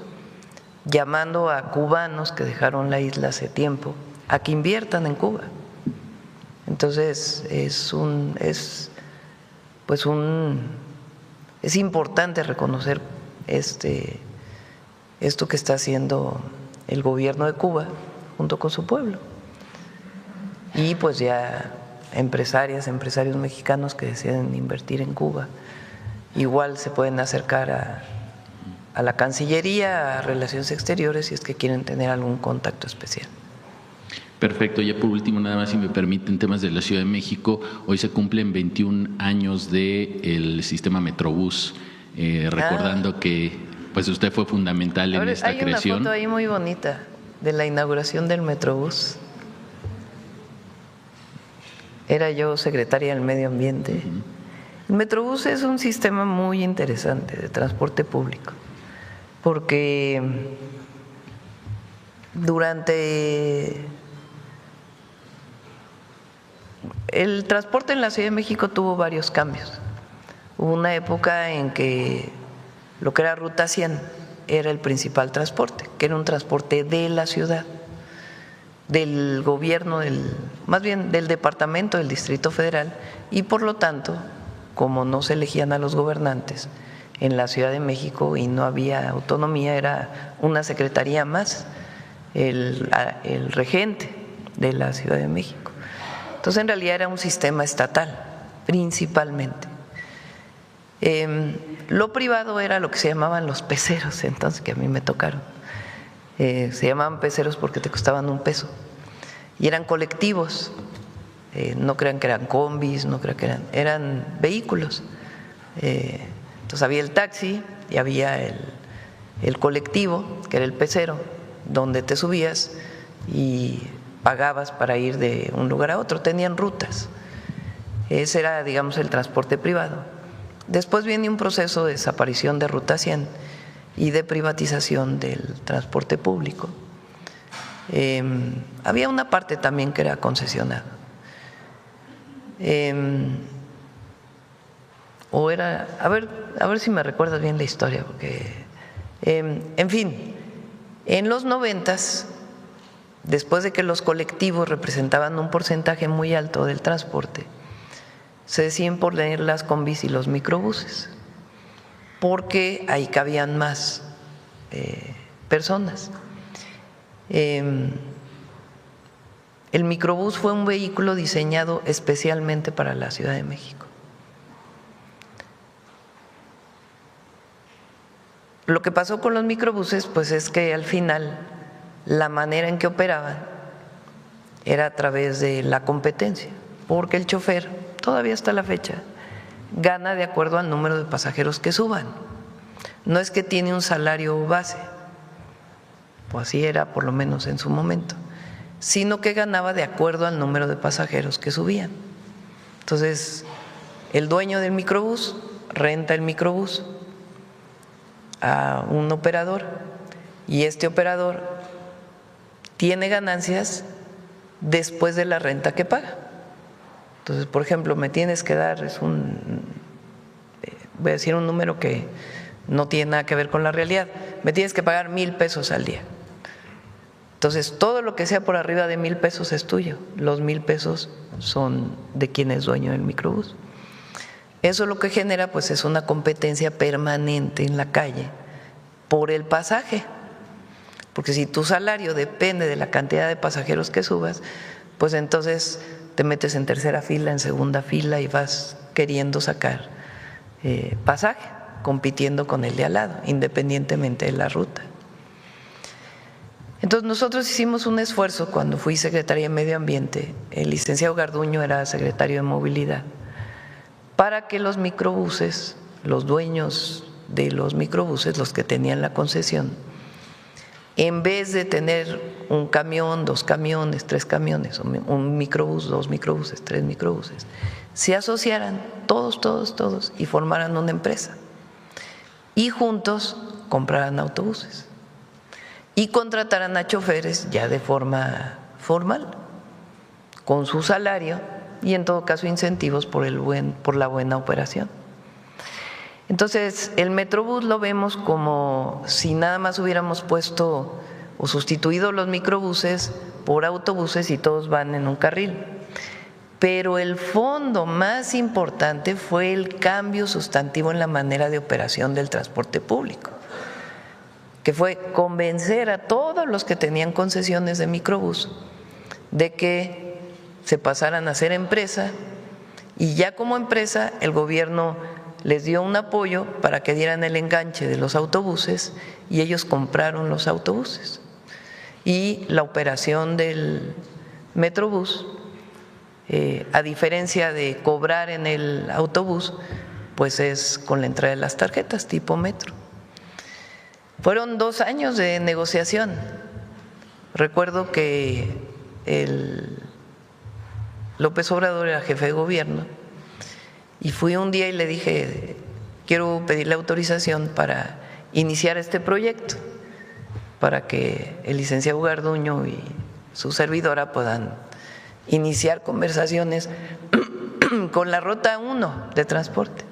Speaker 1: llamando a cubanos que dejaron la isla hace tiempo a que inviertan en Cuba. Entonces es importante reconocer esto que está haciendo el gobierno de Cuba junto con su pueblo. Y pues ya empresarios mexicanos que deseen invertir en Cuba igual se pueden acercar a la Cancillería, a Relaciones Exteriores, si es que quieren tener algún contacto especial.
Speaker 8: Perfecto. Ya por último, nada más si me permiten, temas de la Ciudad de México. Hoy se cumplen 21 años del sistema Metrobús, recordando que pues usted fue fundamental en esta creación.
Speaker 1: Hay una foto ahí muy bonita de la inauguración del Metrobús. Era yo secretaria del Medio Ambiente. El Metrobús es un sistema muy interesante de transporte público, porque durante el transporte en la Ciudad de México tuvo varios cambios. Hubo una época en que lo que era Ruta 100 era el principal transporte, que era un transporte de la ciudad, del gobierno, más bien del departamento del Distrito Federal, y por lo tanto, como no se elegían a los gobernantes en la Ciudad de México y no había autonomía, era una secretaría más, el regente de la Ciudad de México. Entonces, en realidad era un sistema estatal, principalmente. Lo privado era lo que se llamaban los peceros, entonces, que a mí me tocaron. Se llamaban peceros porque te costaban $1, y eran colectivos. No crean que eran combis, no crean que eran vehículos. Entonces había el taxi y había el colectivo, que era el pecero, donde te subías y pagabas para ir de un lugar a otro. Tenían rutas. Ese era, digamos, el transporte privado. Después viene un proceso de desaparición de Ruta 100 y de privatización del transporte público. Había una parte también que era concesionada. O era, a ver si me recuerdas bien la historia, porque, en fin, en los 90s, después de que los colectivos representaban un porcentaje muy alto del transporte, se deciden poner las combis y los microbuses, porque ahí cabían más personas. El microbús fue un vehículo diseñado especialmente para la Ciudad de México. Lo que pasó con los microbuses, pues es que al final la manera en que operaban era a través de la competencia, porque el chofer, todavía hasta la fecha, gana de acuerdo al número de pasajeros que suban. No es que tiene un salario base, o así era por lo menos en su momento, sino que ganaba de acuerdo al número de pasajeros que subían. Entonces, el dueño del microbús renta el microbús a un operador y este operador tiene ganancias después de la renta que paga. Entonces, por ejemplo, me tienes que dar, voy a decir un número que no tiene nada que ver con la realidad, me tienes que pagar 1,000 pesos al día. Entonces, todo lo que sea por arriba de 1,000 pesos es tuyo, los 1,000 pesos son de quien es dueño del microbús. Eso lo que genera pues es una competencia permanente en la calle por el pasaje, porque si tu salario depende de la cantidad de pasajeros que subas, pues entonces te metes en tercera fila, en segunda fila y vas queriendo sacar pasaje, compitiendo con el de al lado, independientemente de la ruta. Entonces nosotros hicimos un esfuerzo cuando fui secretaria de Medio Ambiente, el licenciado Garduño era secretario de Movilidad, para que los microbuses, los dueños de los microbuses, los que tenían la concesión, en vez de tener un camión, 2 camiones, 3 camiones, un microbús, 2 microbuses, 3 microbuses, se asociaran todos y formaran una empresa y juntos compraran autobuses y contrataran a choferes ya de forma formal, con su salario y en todo caso incentivos por la buena operación. Entonces, el Metrobús lo vemos como si nada más hubiéramos puesto o sustituido los microbuses por autobuses y todos van en un carril. Pero el fondo más importante fue el cambio sustantivo en la manera de operación del transporte público, que fue convencer a todos los que tenían concesiones de microbús de que se pasaran a ser empresa y ya como empresa el gobierno les dio un apoyo para que dieran el enganche de los autobuses y ellos compraron los autobuses. Y la operación del Metrobús, a diferencia de cobrar en el autobús, pues es con la entrada de las tarjetas tipo metro. Fueron 2 años de negociación. Recuerdo que López Obrador era jefe de gobierno y fui un día y le dije, quiero pedirle autorización para iniciar este proyecto, para que el licenciado Garduño y su servidora puedan iniciar conversaciones con la Ruta 1 de transporte.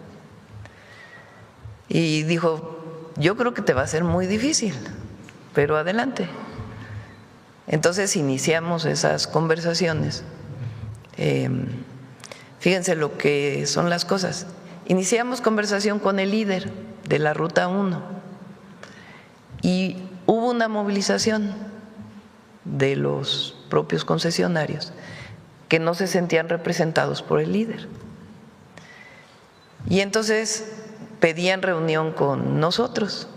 Speaker 1: Y dijo, yo creo que te va a ser muy difícil, pero adelante. Entonces iniciamos esas conversaciones. Fíjense lo que son las cosas. Iniciamos conversación con el líder de la Ruta 1 y hubo una movilización de los propios concesionarios que no se sentían representados por el líder. Y entonces pedían reunión con nosotros.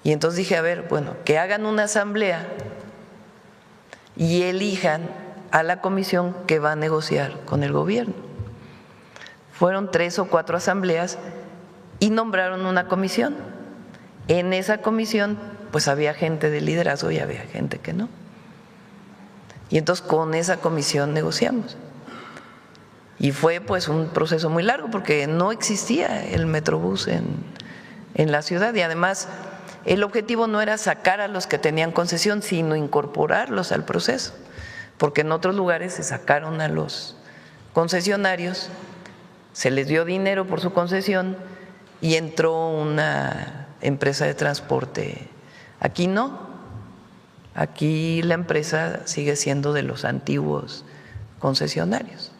Speaker 1: Y entonces dije, a ver, bueno, que hagan una asamblea y elijan a la comisión que va a negociar con el gobierno. Fueron 3 o 4 asambleas y nombraron una comisión. En esa comisión pues había gente de liderazgo y había gente que no. Y entonces con esa comisión negociamos. Y fue pues un proceso muy largo porque no existía el Metrobús en la ciudad, y además el objetivo no era sacar a los que tenían concesión, sino incorporarlos al proceso, porque en otros lugares se sacaron a los concesionarios, se les dio dinero por su concesión y entró una empresa de transporte. Aquí no, aquí la empresa sigue siendo de los antiguos concesionarios.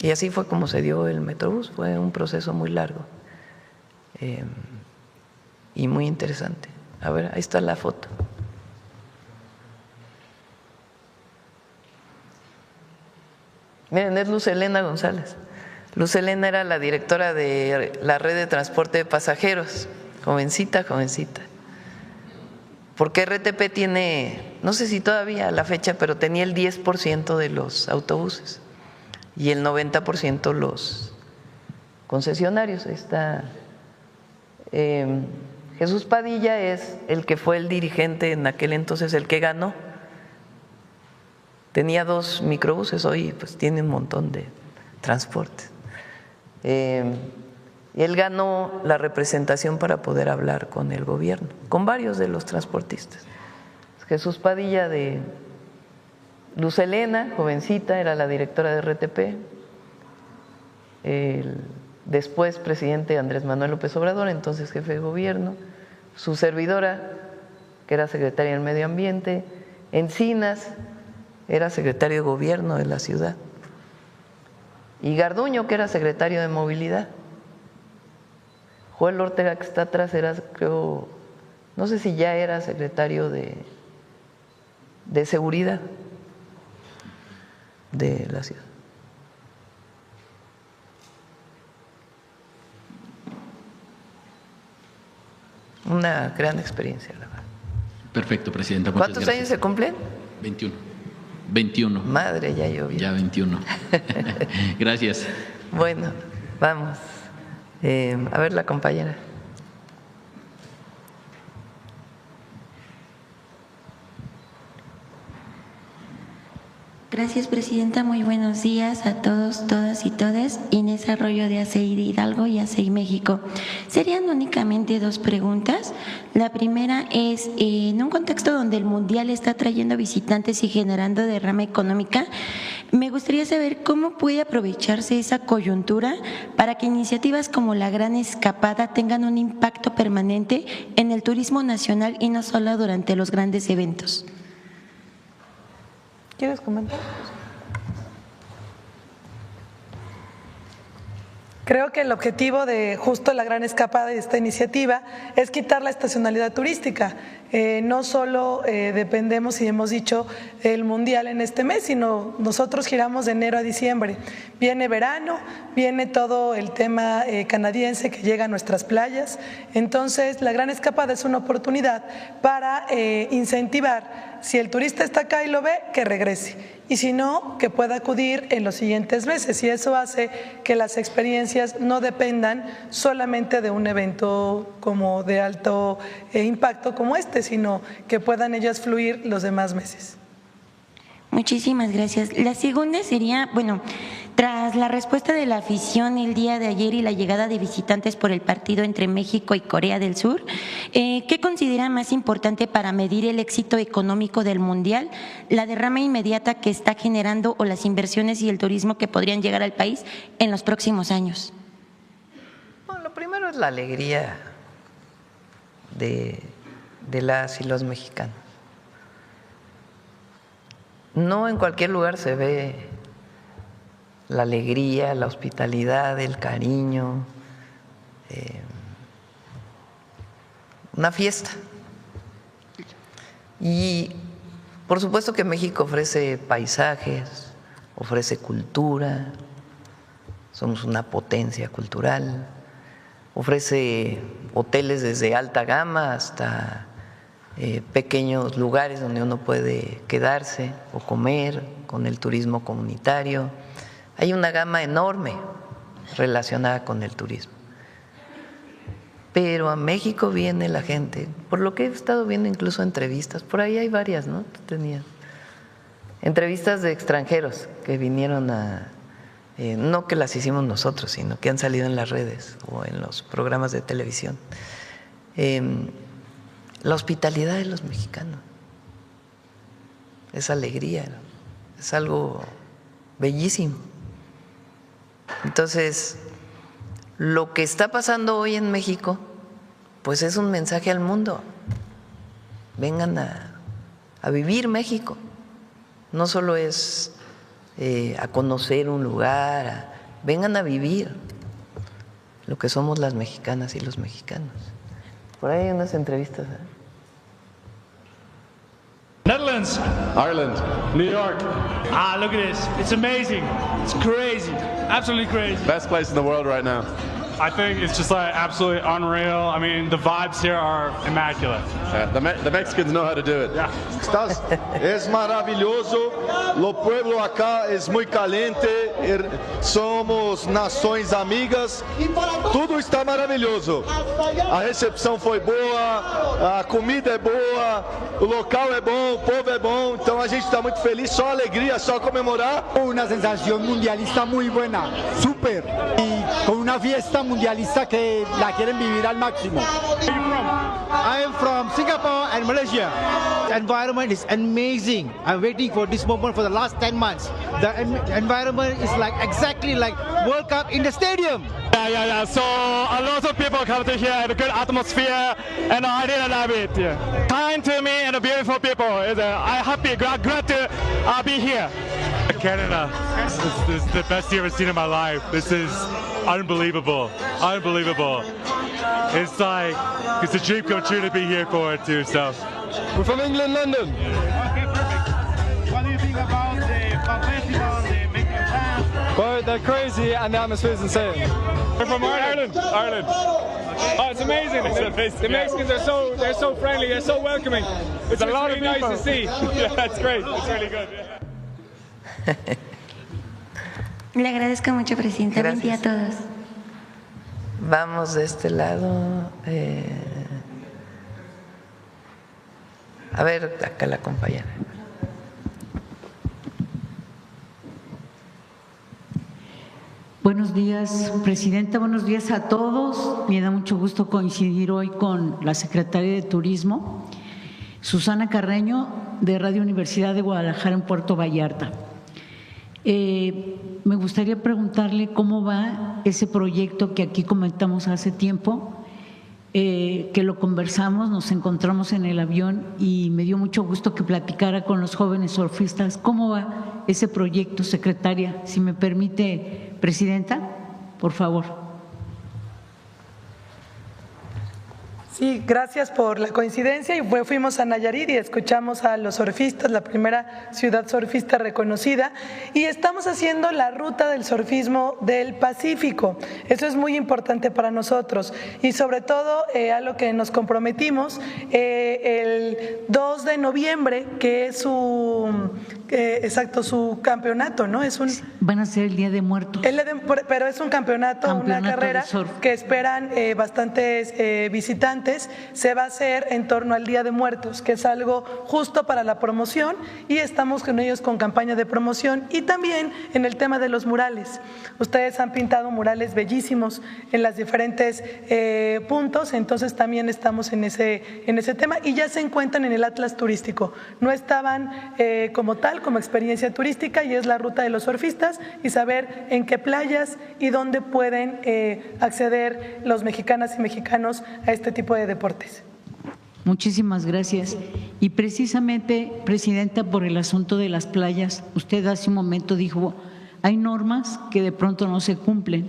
Speaker 1: Y así fue como se dio el Metrobús, fue un proceso muy largo y muy interesante. A ver, ahí está la foto. Miren, es Luz Helena González. Luz Helena era la directora de la red de transporte de pasajeros, jovencita. Porque RTP tiene, no sé si todavía a la fecha, pero tenía el 10% de los autobuses y el 90% los concesionarios. Está Jesús Padilla, es el que fue el dirigente en aquel entonces, el que ganó. Tenía 2 microbuses, hoy pues tiene un montón de transportes. Él ganó la representación para poder hablar con el gobierno, con varios de los transportistas. Jesús Padilla de Luz Helena, jovencita, era la directora de RTP. Después presidente Andrés Manuel López Obrador, entonces jefe de gobierno. Su servidora, que era secretaria del Medio Ambiente. Encinas era secretario de gobierno de la ciudad. Y Garduño, que era secretario de movilidad. Joel Ortega, que está atrás, era, creo, no sé si ya era secretario de seguridad de la ciudad. Una gran experiencia, la verdad.
Speaker 8: Perfecto, presidenta. Muchas
Speaker 1: ¿Cuántos años se cumplen?
Speaker 8: 21.
Speaker 1: Madre, ya llovió.
Speaker 8: Ya 21. Gracias.
Speaker 1: Bueno, vamos. A ver la compañera.
Speaker 9: Gracias, presidenta. Muy buenos días a todos, todas y todes. Inés Arroyo de ACI de Hidalgo y ACI México. Serían únicamente 2 preguntas. La primera es, en un contexto donde el Mundial está trayendo visitantes y generando derrama económica, me gustaría saber cómo puede aprovecharse esa coyuntura para que iniciativas como la Gran Escapada tengan un impacto permanente en el turismo nacional y no solo durante los grandes eventos.
Speaker 2: ¿Quieres comentar? Creo que el objetivo de justo la Gran Escapada y esta iniciativa es quitar la estacionalidad turística. No solo dependemos, y hemos dicho, del Mundial en este mes, sino nosotros giramos de enero a diciembre. Viene verano, viene todo el tema canadiense que llega a nuestras playas. Entonces, la Gran Escapada es una oportunidad para incentivar, si el turista está acá y lo ve, que regrese. Y si no, que pueda acudir en los siguientes meses, y eso hace que las experiencias no dependan solamente de un evento como de alto impacto como este, sino que puedan ellas fluir los demás meses.
Speaker 9: Muchísimas gracias. La segunda sería, bueno, tras la respuesta de la afición el día de ayer y la llegada de visitantes por el partido entre México y Corea del Sur, ¿qué considera más importante para medir el éxito económico del Mundial? ¿La derrama inmediata que está generando o las inversiones y el turismo que podrían llegar al país en los próximos años?
Speaker 1: Bueno, lo primero es la alegría de las y los mexicanos. No en cualquier lugar se ve la alegría, la hospitalidad, el cariño, una fiesta. Y por supuesto que México ofrece paisajes, ofrece cultura, somos una potencia cultural, ofrece hoteles desde alta gama hasta pequeños lugares donde uno puede quedarse o comer, con el turismo comunitario. Hay una gama enorme relacionada con el turismo. Pero a México viene la gente, por lo que he estado viendo incluso entrevistas, por ahí hay varias, ¿no? Tú tenías entrevistas de extranjeros que vinieron a no que las hicimos nosotros, sino que han salido en las redes o en los programas de televisión. La hospitalidad de los mexicanos, esa alegría, es algo bellísimo. Entonces, lo que está pasando hoy en México, pues es un mensaje al mundo. Vengan a vivir México. No solo es a conocer un lugar, vengan a vivir lo que somos las mexicanas y los mexicanos. Por ahí hay unas entrevistas.
Speaker 10: Netherlands,
Speaker 11: Ireland, New York.
Speaker 10: Ah, look at this. It's amazing. It's crazy. Absolutely crazy.
Speaker 11: Best place in the world right now.
Speaker 10: I think it's just like absolutely unreal. I mean, the vibes here are immaculate.
Speaker 11: Yeah, the Mexicans know how to do it.
Speaker 10: Yeah.
Speaker 12: Es maravilloso. Lo pueblo acá es muy caliente. Somos nações amigas. Tudo está maravilhoso. A recepção foi boa, a comida é boa, o local é bom, o povo é bom. Então a gente está muito feliz, só alegria, só comemorar.
Speaker 13: Una sensación mundialista muy buena, súper. Y con una fiesta mundialista que la quieren vivir al máximo.
Speaker 14: I am from Singapore and Malaysia. The environment is amazing. I'm waiting for this moment for the last 10 months. The environment is like exactly like World Cup in the stadium.
Speaker 10: Yeah. So a lot of people come to here and a good atmosphere, and I really love it. Yeah. Kind to me and beautiful people. I'm happy, glad to be here. Canada, this is the best year I've seen in my life. This is unbelievable. It's like, it's a dream come true to be here for it too, so.
Speaker 12: We're from England, London.
Speaker 10: Okay, perfect. What do you think about the festival, the making fans?
Speaker 12: Well, they're crazy and the atmosphere is insane.
Speaker 10: We're from Ireland. Oh, it's amazing. The Mexicans are they're so friendly, they're so welcoming. It's a lot of nice to see. Yeah, that's great. It's really good.
Speaker 9: Le agradezco mucho, Presidenta. Buen día a todos.
Speaker 1: Vamos de este lado. A ver, acá la compañera.
Speaker 15: Buenos días, Presidenta. Buenos días a todos. Me da mucho gusto coincidir hoy con la Secretaria de Turismo, Susana Carreño, de Radio Universidad de Guadalajara en Puerto Vallarta. Me gustaría preguntarle cómo va ese proyecto que aquí comentamos hace tiempo, que lo conversamos, nos encontramos en el avión y me dio mucho gusto que platicara con los jóvenes surfistas. ¿Cómo va ese proyecto, secretaria? Si me permite, Presidenta, por favor.
Speaker 2: Sí, gracias por la coincidencia. Y fuimos a Nayarit y escuchamos a los surfistas, la primera ciudad surfista reconocida, y estamos haciendo la ruta del surfismo del Pacífico. Eso es muy importante para nosotros y sobre todo a lo que nos comprometimos el 2 de noviembre, que es su campeonato, ¿no?
Speaker 15: Van a ser el Día de Muertos.
Speaker 2: Pero es un campeonato una carrera que esperan bastantes visitantes. Se va a hacer en torno al Día de Muertos, que es algo justo para la promoción, y estamos con ellos con campaña de promoción y también en el tema de los murales. Ustedes han pintado murales bellísimos en los diferentes puntos, entonces también estamos en ese tema y ya se encuentran en el Atlas Turístico. No estaban como tal, como experiencia turística, y es la ruta de los surfistas y saber en qué playas y dónde pueden acceder los mexicanas y mexicanos a este tipo de deportes.
Speaker 15: Muchísimas gracias. Y precisamente, Presidenta, por el asunto de las playas, usted hace un momento dijo, hay normas que de pronto no se cumplen.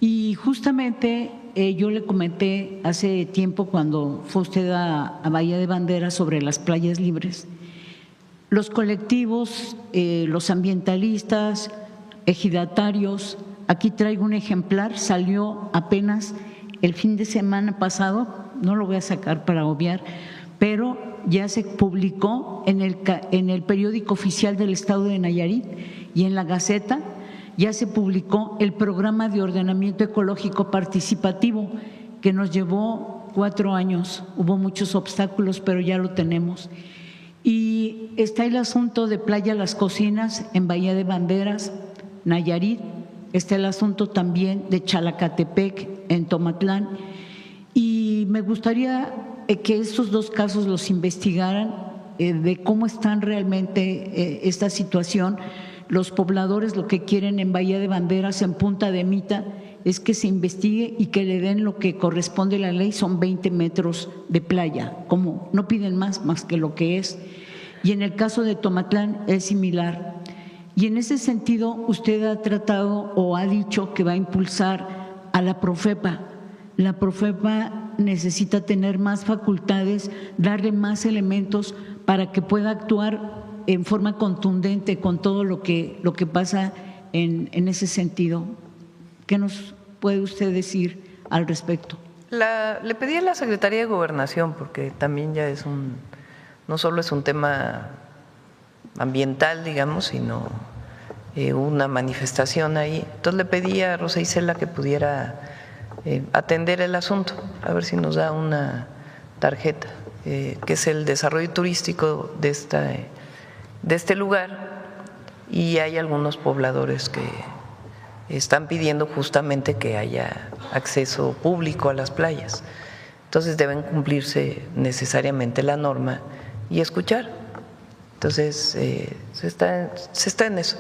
Speaker 15: Y justamente yo le comenté hace tiempo cuando fue usted a Bahía de Banderas sobre las playas libres. Los colectivos, los ambientalistas, ejidatarios, aquí traigo un ejemplar, salió apenas el fin de semana pasado, no lo voy a sacar para obviar, pero ya se publicó en el periódico oficial del Estado de Nayarit y en la Gaceta, ya se publicó el programa de ordenamiento ecológico participativo que nos llevó 4 años, hubo muchos obstáculos, pero ya lo tenemos. Y está el asunto de Playa Las Cocinas en Bahía de Banderas, Nayarit, está el asunto también de Chalacatepec en Tomatlán, y me gustaría que estos dos casos los investigaran, de cómo están realmente esta situación. Los pobladores lo que quieren en Bahía de Banderas, en Punta de Mita, es que se investigue y que le den lo que corresponde a la ley, son 20 metros de playa, como no piden más que lo que es. Y en el caso de Tomatlán es similar. Y en ese sentido usted ha tratado o ha dicho que va a impulsar a la Profepa. La Profepa necesita tener más facultades, darle más elementos para que pueda actuar en forma contundente con todo lo que pasa en ese sentido. ¿Qué nos puede usted decir al respecto?
Speaker 1: Le pedí a la Secretaría de Gobernación, porque también ya es no solo es un tema ambiental, digamos, sino una manifestación ahí. Entonces le pedí a Rosa Isela que pudiera atender el asunto, a ver si nos da una tarjeta, que es el desarrollo turístico de este lugar, y hay algunos pobladores que están pidiendo justamente que haya acceso público a las playas. Entonces deben cumplirse necesariamente la norma y escuchar. Entonces se está en eso.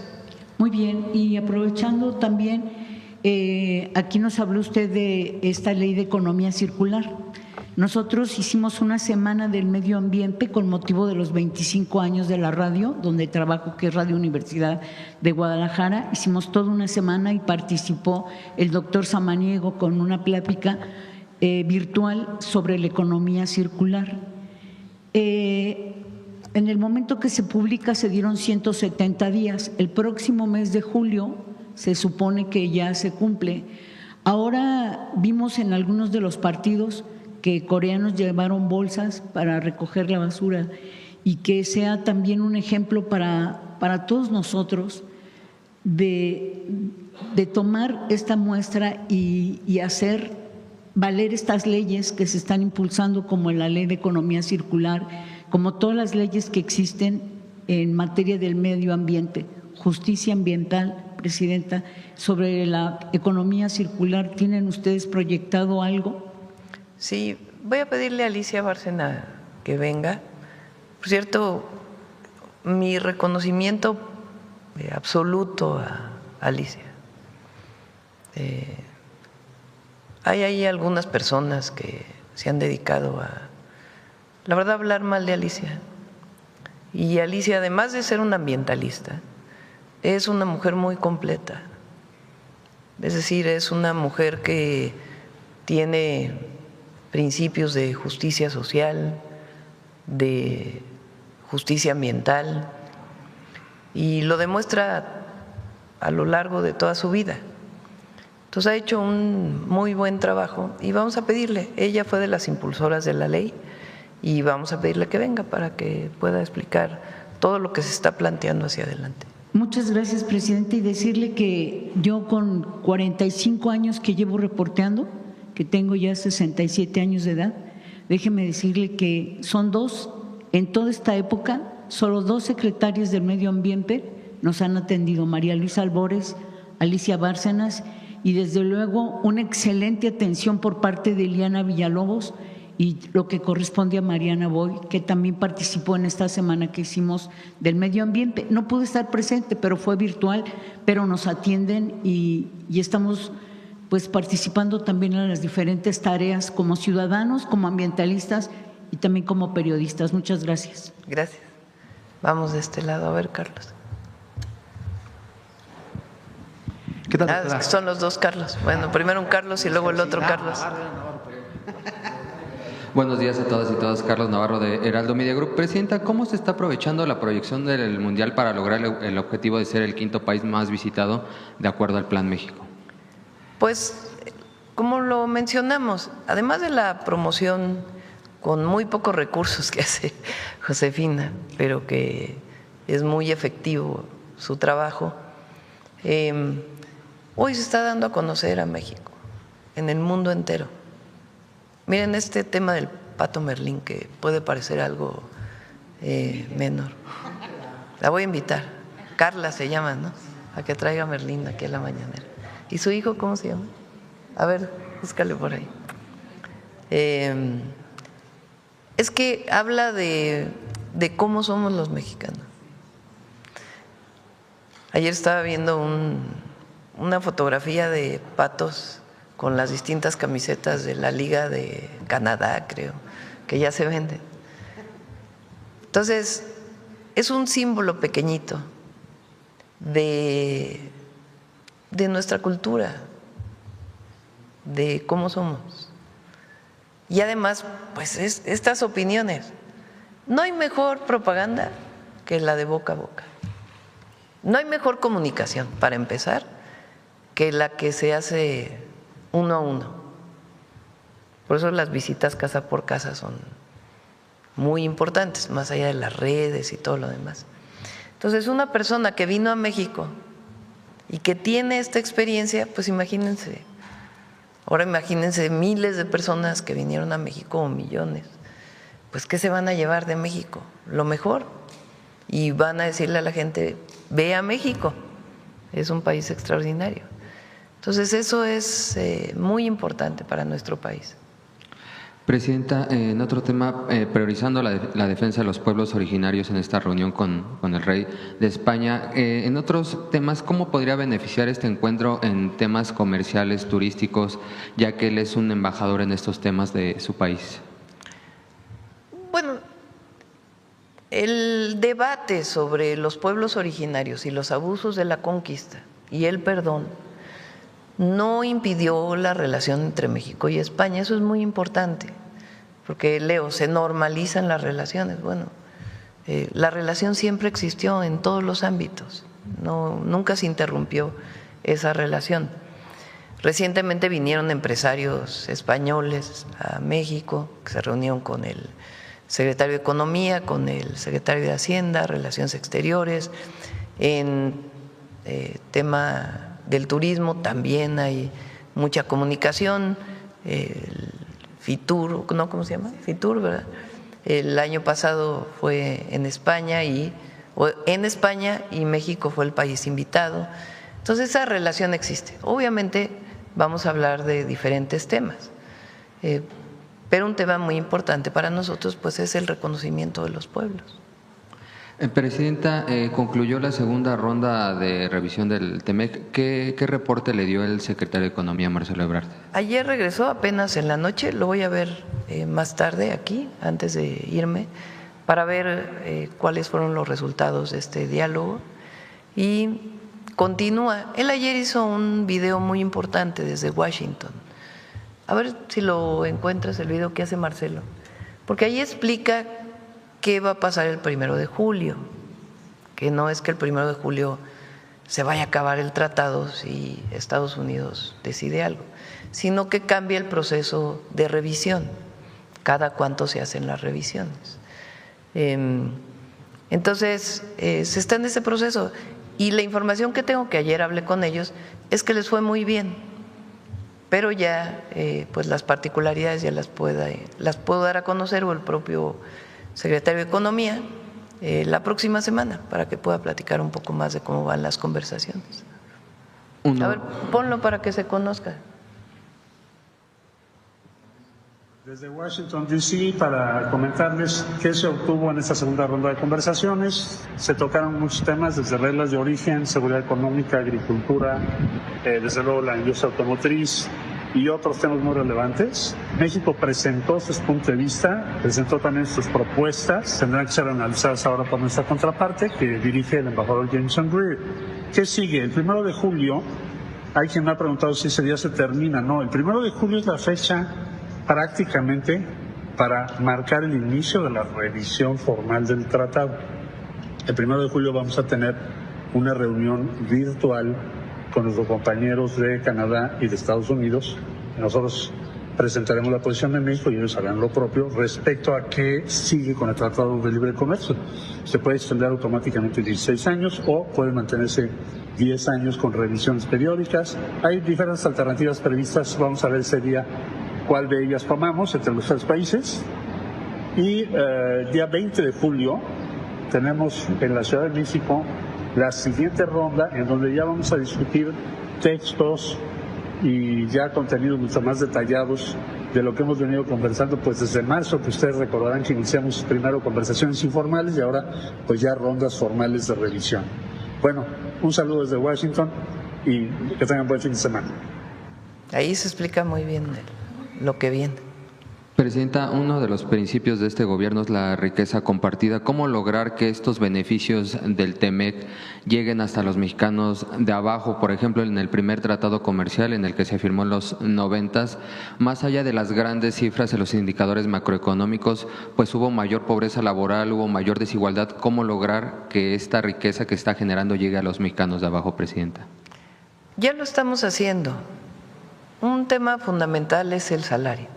Speaker 15: Muy bien, y aprovechando también, aquí nos habló usted de esta ley de economía circular. Nosotros hicimos una semana del medio ambiente con motivo de los 25 años de la radio, donde trabajo, que es Radio Universidad de Guadalajara. Hicimos toda una semana y participó el doctor Samaniego con una plática virtual sobre la economía circular. En el momento que se publica se dieron 170 días. El próximo mes de julio se supone que ya se cumple. Ahora vimos en algunos de los partidos que coreanos llevaron bolsas para recoger la basura, y que sea también un ejemplo para todos nosotros de tomar esta muestra y hacer valer estas leyes que se están impulsando, como la ley de economía circular, como todas las leyes que existen en materia del medio ambiente. Justicia ambiental, Presidenta, sobre la economía circular, ¿tienen ustedes proyectado algo?
Speaker 1: Sí, voy a pedirle a Alicia Bárcena que venga. Por cierto, mi reconocimiento absoluto a Alicia. Hay ahí algunas personas que se han dedicado a, la verdad, hablar mal de Alicia. Y Alicia, además de ser una ambientalista, es una mujer muy completa. Es decir, es una mujer que tiene principios de justicia social, de justicia ambiental, y lo demuestra a lo largo de toda su vida. Entonces ha hecho un muy buen trabajo y vamos a pedirle, ella fue de las impulsoras de la ley, y vamos a pedirle que venga para que pueda explicar todo lo que se está planteando hacia adelante.
Speaker 15: Muchas gracias, Presidente, y decirle que yo con 45 años que llevo reporteando, que tengo ya 67 años de edad, déjeme decirle que son dos, en toda esta época, solo 2 secretarias del medio ambiente nos han atendido, María Luisa Albores, Alicia Bárcenas, y desde luego una excelente atención por parte de Eliana Villalobos y lo que corresponde a Mariana Boy, que también participó en esta semana que hicimos del medio ambiente. No pude estar presente, pero fue virtual, pero nos atienden y estamos pues participando también en las diferentes tareas como ciudadanos, como ambientalistas y también como periodistas. Muchas gracias.
Speaker 1: Gracias. Vamos de este lado a ver, Carlos.
Speaker 4: ¿Qué tal?
Speaker 1: Son los dos Carlos. Bueno, primero un Carlos y luego el otro Carlos.
Speaker 16: Buenos días a todas y todos. Carlos Navarro de Heraldo Media Group. Presidenta, ¿cómo se está aprovechando la proyección del Mundial para lograr el objetivo de ser el 5º país más visitado de acuerdo al Plan México?
Speaker 1: Pues, como lo mencionamos, además de la promoción con muy pocos recursos que hace Josefina, pero que es muy efectivo su trabajo, hoy se está dando a conocer a México en el mundo entero. Miren este tema del Pato Merlín, que puede parecer algo menor. La voy a invitar. Carla se llama, ¿no? a que traiga a Merlín aquí a la mañanera. ¿Y su hijo cómo se llama? A ver, búscale por ahí. Es que habla de cómo somos los mexicanos. Ayer estaba viendo una fotografía de patos con las distintas camisetas de la Liga de Canadá, creo, que ya se venden. Entonces, es un símbolo pequeñito de nuestra cultura, de cómo somos. Y además, pues estas opiniones. No hay mejor propaganda que la de boca a boca. No hay mejor comunicación, para empezar, que la que se hace uno a uno. Por eso las visitas casa por casa son muy importantes, más allá de las redes y todo lo demás. Entonces, una persona que vino a México y que tiene esta experiencia, pues imagínense, ahora imagínense miles de personas que vinieron a México o millones, pues ¿qué se van a llevar de México? Lo mejor. Y van a decirle a la gente, ve a México, es un país extraordinario. Entonces eso es muy importante para nuestro país.
Speaker 16: Presidenta, en otro tema, priorizando la defensa de los pueblos originarios en esta reunión con el rey de España, en otros temas, ¿cómo podría beneficiar este encuentro en temas comerciales, turísticos, ya que él es un embajador en estos temas de su país?
Speaker 1: Bueno, el debate sobre los pueblos originarios y los abusos de la conquista y el perdón no impidió la relación entre México y España. Eso es muy importante, porque Leo, se normalizan las relaciones. Bueno, la relación siempre existió en todos los ámbitos, nunca se interrumpió esa relación. Recientemente vinieron empresarios españoles a México, que se reunieron con el secretario de Economía, con el secretario de Hacienda, Relaciones Exteriores. En tema del turismo también hay mucha comunicación. El Fitur, ¿no? ¿Cómo se llama? Fitur, ¿verdad? El año pasado fue en España y México fue el país invitado. Entonces esa relación existe. Obviamente vamos a hablar de diferentes temas, pero un tema muy importante para nosotros pues es el reconocimiento de los pueblos.
Speaker 16: Presidenta, concluyó la segunda ronda de revisión del TEMEC. ¿Qué reporte le dio el secretario de Economía, Marcelo Ebrard?
Speaker 1: Ayer regresó apenas en la noche, lo voy a ver más tarde aquí, antes de irme, para ver cuáles fueron los resultados de este diálogo. Y continúa. Él ayer hizo un video muy importante desde Washington. A ver si lo encuentras, el video que hace Marcelo. Porque ahí explica qué va a pasar el 1 de julio, que no es que el 1 de julio se vaya a acabar el tratado si Estados Unidos decide algo, sino que cambia el proceso de revisión, cada cuánto se hacen las revisiones. Entonces, se está en ese proceso y la información que tengo, que ayer hablé con ellos, es que les fue muy bien, pero ya pues las particularidades ya las puedo dar a conocer, o el propio secretario de Economía la próxima semana, para que pueda platicar un poco más de cómo van las conversaciones. A ver, ponlo para que se conozca.
Speaker 17: Desde Washington, D.C., para comentarles qué se obtuvo en esta segunda ronda de conversaciones. Se tocaron muchos temas, desde reglas de origen, seguridad económica, agricultura, desde luego la industria automotriz y otros temas muy relevantes. México presentó sus puntos de vista, presentó también sus propuestas, tendrán que ser analizadas ahora por nuestra contraparte, que dirige el embajador Jameson Greer. ¿Qué sigue? El 1 de julio, hay quien me ha preguntado si ese día se termina. No, el 1 de julio es la fecha prácticamente para marcar el inicio de la revisión formal del tratado. El 1 de julio vamos a tener una reunión virtual con nuestros compañeros de Canadá y de Estados Unidos. Nosotros presentaremos la posición de México y ellos harán lo propio respecto a qué sigue con el Tratado de Libre Comercio. Se puede extender automáticamente 16 años o puede mantenerse 10 años con revisiones periódicas. Hay diferentes alternativas previstas, vamos a ver ese día cuál de ellas tomamos entre los tres países. Y el día 20 de julio tenemos en la Ciudad de México la siguiente ronda en donde ya vamos a discutir textos y ya contenidos mucho más detallados de lo que hemos venido conversando pues desde marzo, que ustedes recordarán que iniciamos primero conversaciones informales y ahora pues ya rondas formales de revisión. Bueno, un saludo desde Washington y que tengan buen fin de semana.
Speaker 1: Ahí se explica muy bien lo que viene.
Speaker 16: Presidenta, uno de los principios de este gobierno es la riqueza compartida. ¿Cómo lograr que estos beneficios del TEMEC lleguen hasta los mexicanos de abajo? Por ejemplo, en el primer tratado comercial en el que se firmó en los 90s, más allá de las grandes cifras en los indicadores macroeconómicos, pues hubo mayor pobreza laboral, hubo mayor desigualdad. ¿Cómo lograr que esta riqueza que está generando llegue a los mexicanos de abajo, Presidenta?
Speaker 1: Ya lo estamos haciendo. Un tema fundamental es el salario.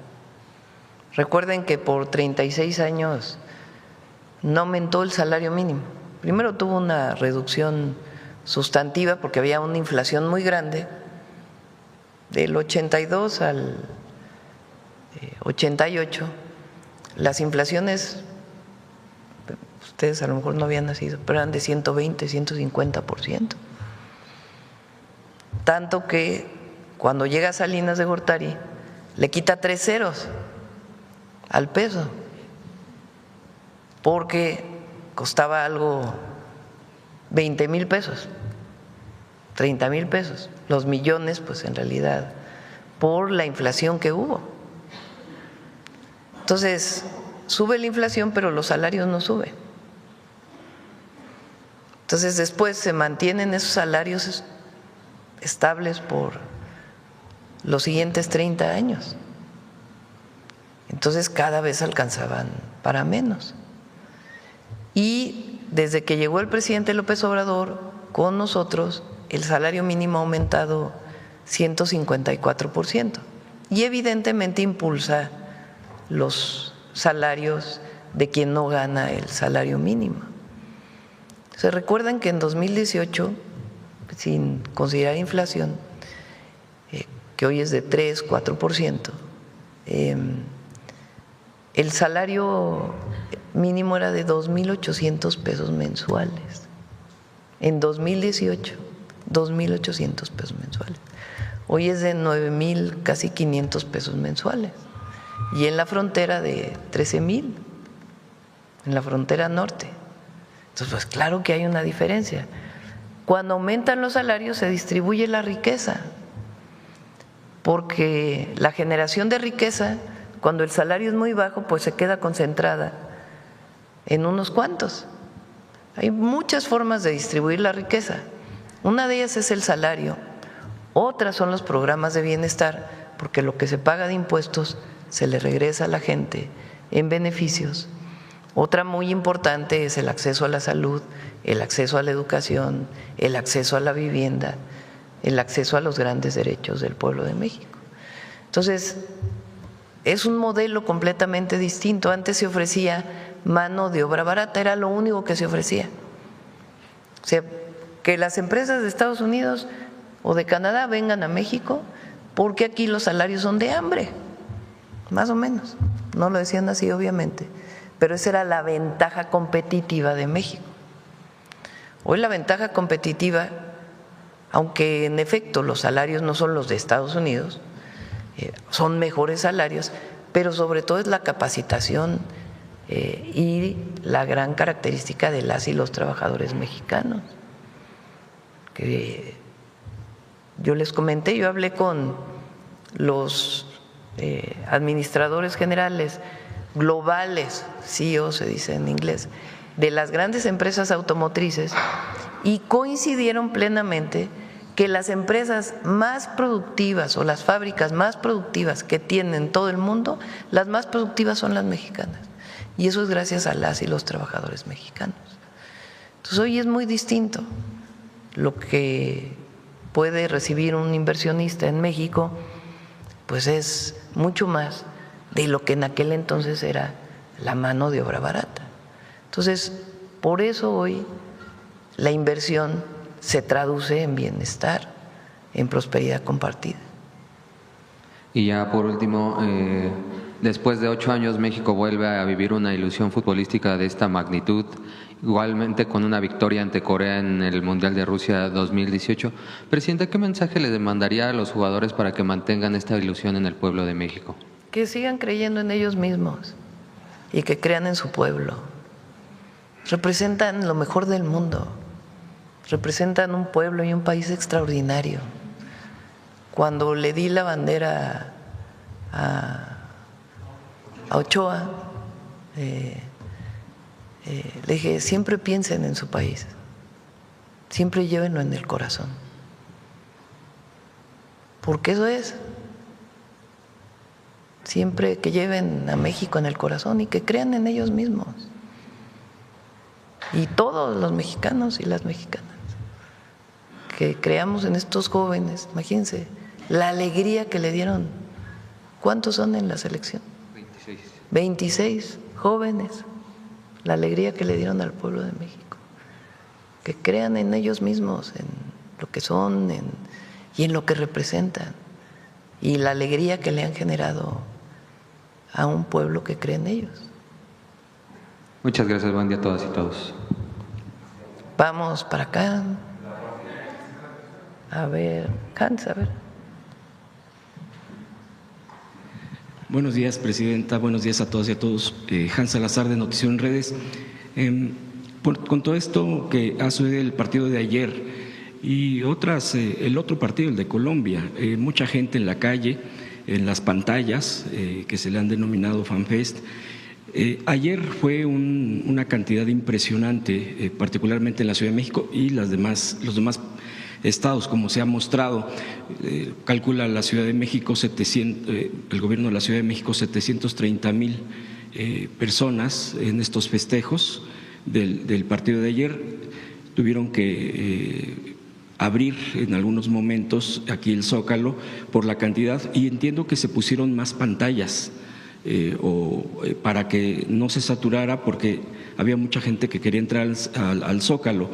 Speaker 1: Recuerden que por 36 años no aumentó el salario mínimo. Primero tuvo una reducción sustantiva porque había una inflación muy grande. Del 82 al 88, las inflaciones, ustedes a lo mejor no habían nacido, pero eran de 120, 150%. Tanto que cuando llega Salinas de Gortari, le quita 3 ceros al peso, porque costaba algo 20,000 pesos, 30,000 pesos, los millones pues en realidad por la inflación que hubo. Entonces sube la inflación pero los salarios no suben. Entonces después se mantienen esos salarios estables por los siguientes 30 años. Entonces cada vez alcanzaban para menos. Y desde que llegó el presidente López Obrador con nosotros, el salario mínimo ha aumentado 154%. Y evidentemente impulsa los salarios de quien no gana el salario mínimo. Se recuerdan que en 2018, sin considerar inflación, que hoy es de 3, 4%, el salario mínimo era de 2,800 pesos mensuales. En 2018, 2,800 pesos mensuales. Hoy es de 9,000, casi 500 pesos mensuales. Y en la frontera de 13,000, en la frontera norte. Entonces, pues claro que hay una diferencia. Cuando aumentan los salarios se distribuye la riqueza, porque la generación de riqueza, cuando el salario es muy bajo, pues se queda concentrada en unos cuantos. Hay muchas formas de distribuir la riqueza. Una de ellas es el salario, otras son los programas de bienestar, porque lo que se paga de impuestos se le regresa a la gente en beneficios. Otra muy importante es el acceso a la salud, el acceso a la educación, el acceso a la vivienda, el acceso a los grandes derechos del pueblo de México. Entonces, es un modelo completamente distinto. Antes se ofrecía mano de obra barata, era lo único que se ofrecía. O sea, que las empresas de Estados Unidos o de Canadá vengan a México porque aquí los salarios son de hambre, más o menos. No lo decían así, obviamente, pero esa era la ventaja competitiva de México. Hoy la ventaja competitiva, aunque en efecto los salarios no son los de Estados Unidos, son mejores salarios, pero sobre todo es la capacitación y la gran característica de las y los trabajadores mexicanos. Que yo les comenté, yo hablé con los administradores generales globales, CEO se dice en inglés, de las grandes empresas automotrices y coincidieron plenamente que las empresas más productivas o las fábricas más productivas que tienen todo el mundo, las más productivas son las mexicanas. Y eso es gracias a las y los trabajadores mexicanos. Entonces hoy es muy distinto lo que puede recibir un inversionista en México, pues es mucho más de lo que en aquel entonces era la mano de obra barata. Entonces, por eso hoy la inversión se traduce en bienestar, en prosperidad compartida.
Speaker 16: Y ya por último, después de 8 años México vuelve a vivir una ilusión futbolística de esta magnitud, igualmente con una victoria ante Corea en el Mundial de Rusia 2018. Presidenta, ¿qué mensaje le demandaría a los jugadores para que mantengan esta ilusión en el pueblo de México?
Speaker 1: Que sigan creyendo en ellos mismos y que crean en su pueblo. Representan lo mejor del mundo, representan un pueblo y un país extraordinario. Cuando le di la bandera a Ochoa, le dije, siempre piensen en su país, siempre llévenlo en el corazón, porque eso es, siempre que lleven a México en el corazón y que crean en ellos mismos, y todos los mexicanos y las mexicanas, que creamos en estos jóvenes. Imagínense la alegría que le dieron. ¿Cuántos son en la selección? 26 jóvenes. La alegría que le dieron al pueblo de México. Que crean en ellos mismos, en lo que son y en lo que representan. Y la alegría que le han generado a un pueblo que cree en ellos.
Speaker 16: Muchas gracias, buen día a todas y todos.
Speaker 1: Vamos para acá. A ver, Hans, a ver.
Speaker 18: Buenos días, Presidenta. Buenos días a todas y a todos. Hans Salazar, de Noticiero en Redes. Con todo esto que ha sucedido el partido de ayer y el otro partido, el de Colombia, mucha gente en la calle, en las pantallas que se le han denominado FanFest. Ayer fue una cantidad impresionante, particularmente en la Ciudad de México y los demás estados, como se ha mostrado. Calcula la Ciudad de México, el gobierno de la Ciudad de México, 730,000 personas en estos festejos del partido de ayer. Tuvieron que abrir en algunos momentos aquí el Zócalo por la cantidad, y entiendo que se pusieron más pantallas para que no se saturara, porque había mucha gente que quería entrar al Zócalo.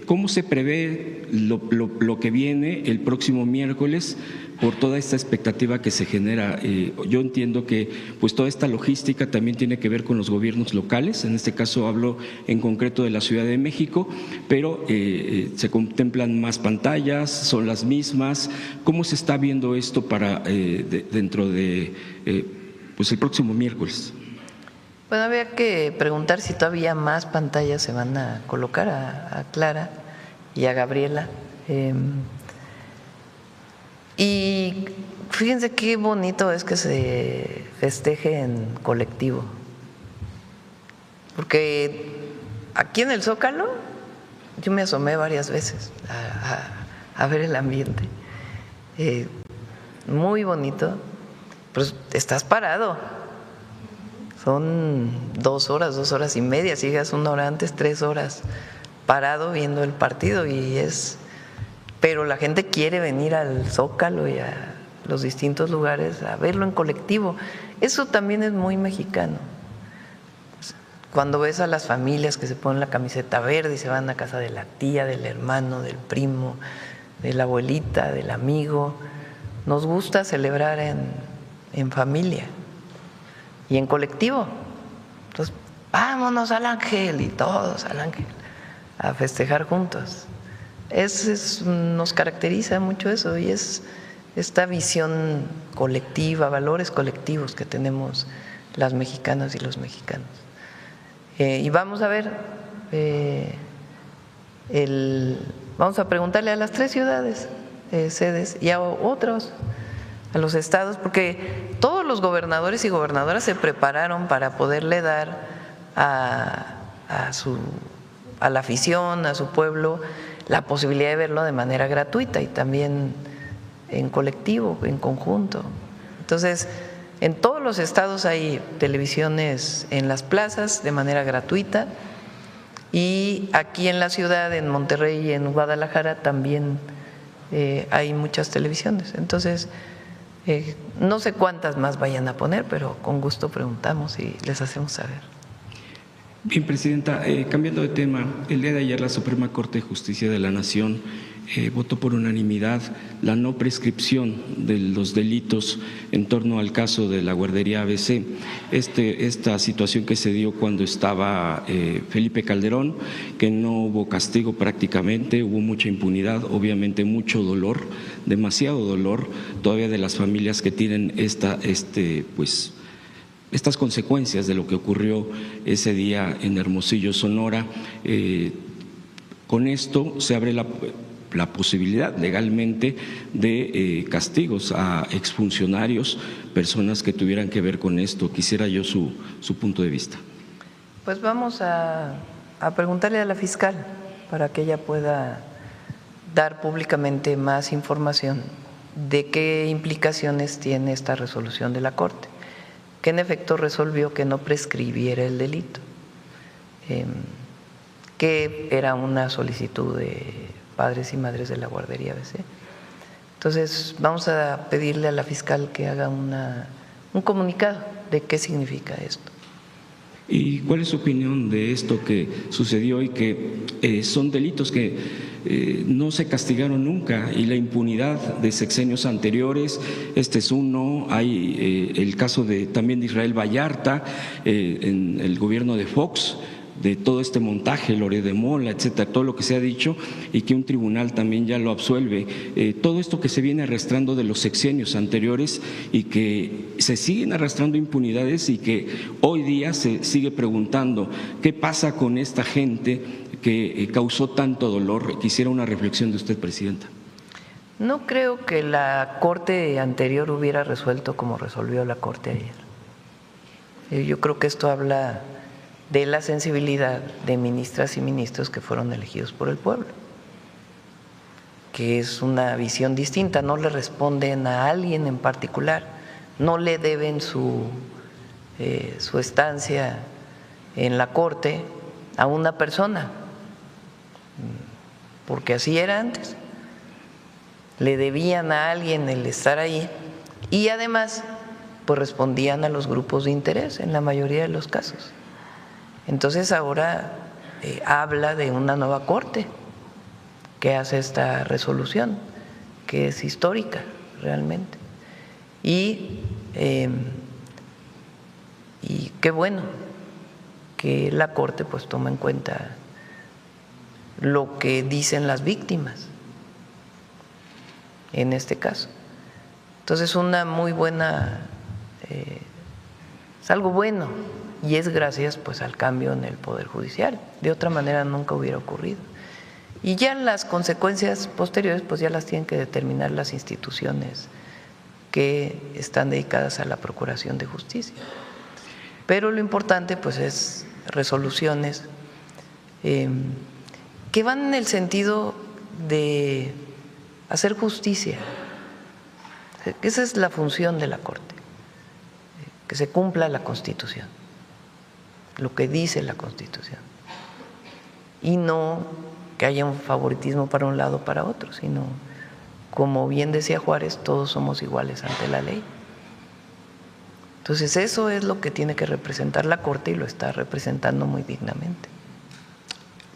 Speaker 18: ¿Cómo se prevé lo que viene el próximo miércoles por toda esta expectativa que se genera? Yo entiendo que pues toda esta logística también tiene que ver con los gobiernos locales, en este caso hablo en concreto de la Ciudad de México, pero se contemplan más pantallas, son las mismas. ¿Cómo se está viendo esto para dentro de pues el próximo miércoles?
Speaker 1: Bueno, había que preguntar si todavía más pantallas se van a colocar a Clara y a Gabriela. Y fíjense qué bonito es que se festeje en colectivo. Porque aquí en el Zócalo yo me asomé varias veces a ver el ambiente. Muy bonito. Pues estás parado. Son 2 horas, 2 horas y media, si llegas 1 hora antes, 3 horas parado viendo el partido, pero la gente quiere venir al Zócalo y a los distintos lugares a verlo en colectivo. Eso también es muy mexicano. Cuando ves a las familias que se ponen la camiseta verde y se van a casa de la tía, del hermano, del primo, de la abuelita, del amigo, nos gusta celebrar en familia y en colectivo. Entonces, vámonos al Ángel, y todos al Ángel a festejar juntos. Nos caracteriza mucho eso, y es esta visión colectiva, valores colectivos que tenemos las mexicanas y los mexicanos. Y vamos a ver, vamos a preguntarle a las 3 ciudades sedes y a otros, a los estados, porque todos los gobernadores y gobernadoras se prepararon para poderle dar a la afición, a su pueblo, la posibilidad de verlo de manera gratuita y también en colectivo, en conjunto. Entonces, en todos los estados hay televisiones en las plazas de manera gratuita, y aquí en la ciudad, en Monterrey y en Guadalajara también hay muchas televisiones. Entonces, no sé cuántas más vayan a poner, pero con gusto preguntamos y les hacemos saber.
Speaker 18: Bien, Presidenta, cambiando de tema, el día de ayer la Suprema Corte de Justicia de la Nación votó por unanimidad la no prescripción de los delitos en torno al caso de la guardería ABC. Esta situación que se dio cuando estaba Felipe Calderón, que no hubo castigo prácticamente, hubo mucha impunidad, obviamente mucho dolor, demasiado dolor todavía de las familias que tienen estas consecuencias de lo que ocurrió ese día en Hermosillo, Sonora. Con esto se abre la posibilidad legalmente de castigos a exfuncionarios, personas que tuvieran que ver con esto. Quisiera yo su punto de vista.
Speaker 1: Pues vamos a preguntarle a la fiscal para que ella pueda dar públicamente más información de qué implicaciones tiene esta resolución de la Corte, que en efecto resolvió que no prescribiera el delito, que era una solicitud de padres y madres de la guardería ABC. Entonces vamos a pedirle a la fiscal que haga un comunicado de qué significa esto.
Speaker 18: ¿Y cuál es su opinión de esto que sucedió y que son delitos que no se castigaron nunca, y la impunidad de sexenios anteriores? Este es uno. Hay el caso también de Israel Vallarta en el gobierno de Fox, de todo este montaje, Lore de Mola, etcétera, todo lo que se ha dicho, y que un tribunal también ya lo absuelve. Todo esto que se viene arrastrando de los sexenios anteriores y que se siguen arrastrando impunidades, y que hoy día se sigue preguntando qué pasa con esta gente que causó tanto dolor. Quisiera una reflexión de usted, Presidenta.
Speaker 1: No creo que la Corte anterior hubiera resuelto como resolvió la Corte ayer. Yo creo que esto habla de la sensibilidad de ministras y ministros que fueron elegidos por el pueblo, que es una visión distinta. No le responden a alguien en particular, no le deben su estancia en la Corte a una persona, porque así era antes. Le debían a alguien el estar ahí, y además pues respondían a los grupos de interés en la mayoría de los casos. Entonces ahora habla de una nueva Corte que hace esta resolución, que es histórica realmente. Y qué bueno que la Corte pues toma en cuenta lo que dicen las víctimas en este caso. Entonces una muy buena, es algo bueno, y es gracias pues al cambio en el Poder Judicial. De otra manera nunca hubiera ocurrido. Y ya las consecuencias posteriores pues ya las tienen que determinar las instituciones que están dedicadas a la procuración de justicia. Pero lo importante pues es resoluciones que van en el sentido de hacer justicia. Esa es la función de la Corte, que se cumpla la Constitución, lo que dice la Constitución, y no que haya un favoritismo para un lado o para otro, sino, como bien decía Juárez, todos somos iguales ante la ley. Entonces eso es lo que tiene que representar la Corte, y lo está representando muy dignamente.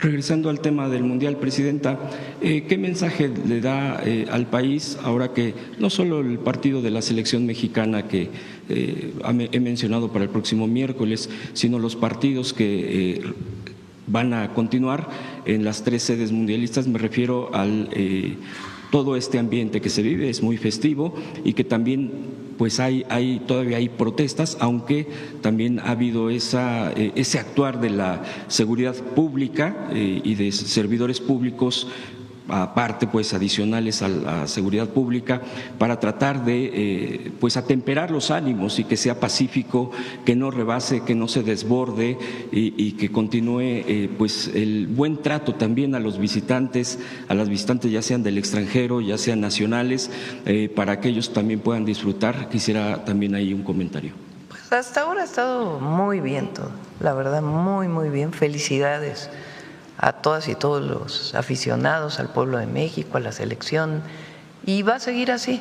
Speaker 18: Regresando al tema del Mundial, Presidenta, ¿qué mensaje le da al país ahora que no solo el partido de la selección mexicana que he mencionado para el próximo miércoles, sino los partidos que van a continuar en las 3 sedes mundialistas? Me refiero al todo este ambiente que se vive, es muy festivo, y que también pues todavía hay protestas, aunque también ha habido ese actuar de la seguridad pública y de servidores públicos, aparte pues adicionales a la seguridad pública, para tratar de pues atemperar los ánimos y que sea pacífico, que no rebase, que no se desborde, y que continúe pues el buen trato también a los visitantes, ya sean del extranjero, ya sean nacionales, para que ellos también puedan disfrutar. Quisiera también ahí un comentario.
Speaker 1: Pues hasta ahora ha estado muy bien todo, la verdad, muy muy bien. Felicidades a todas y todos los aficionados, al pueblo de México, a la selección, y va a seguir así.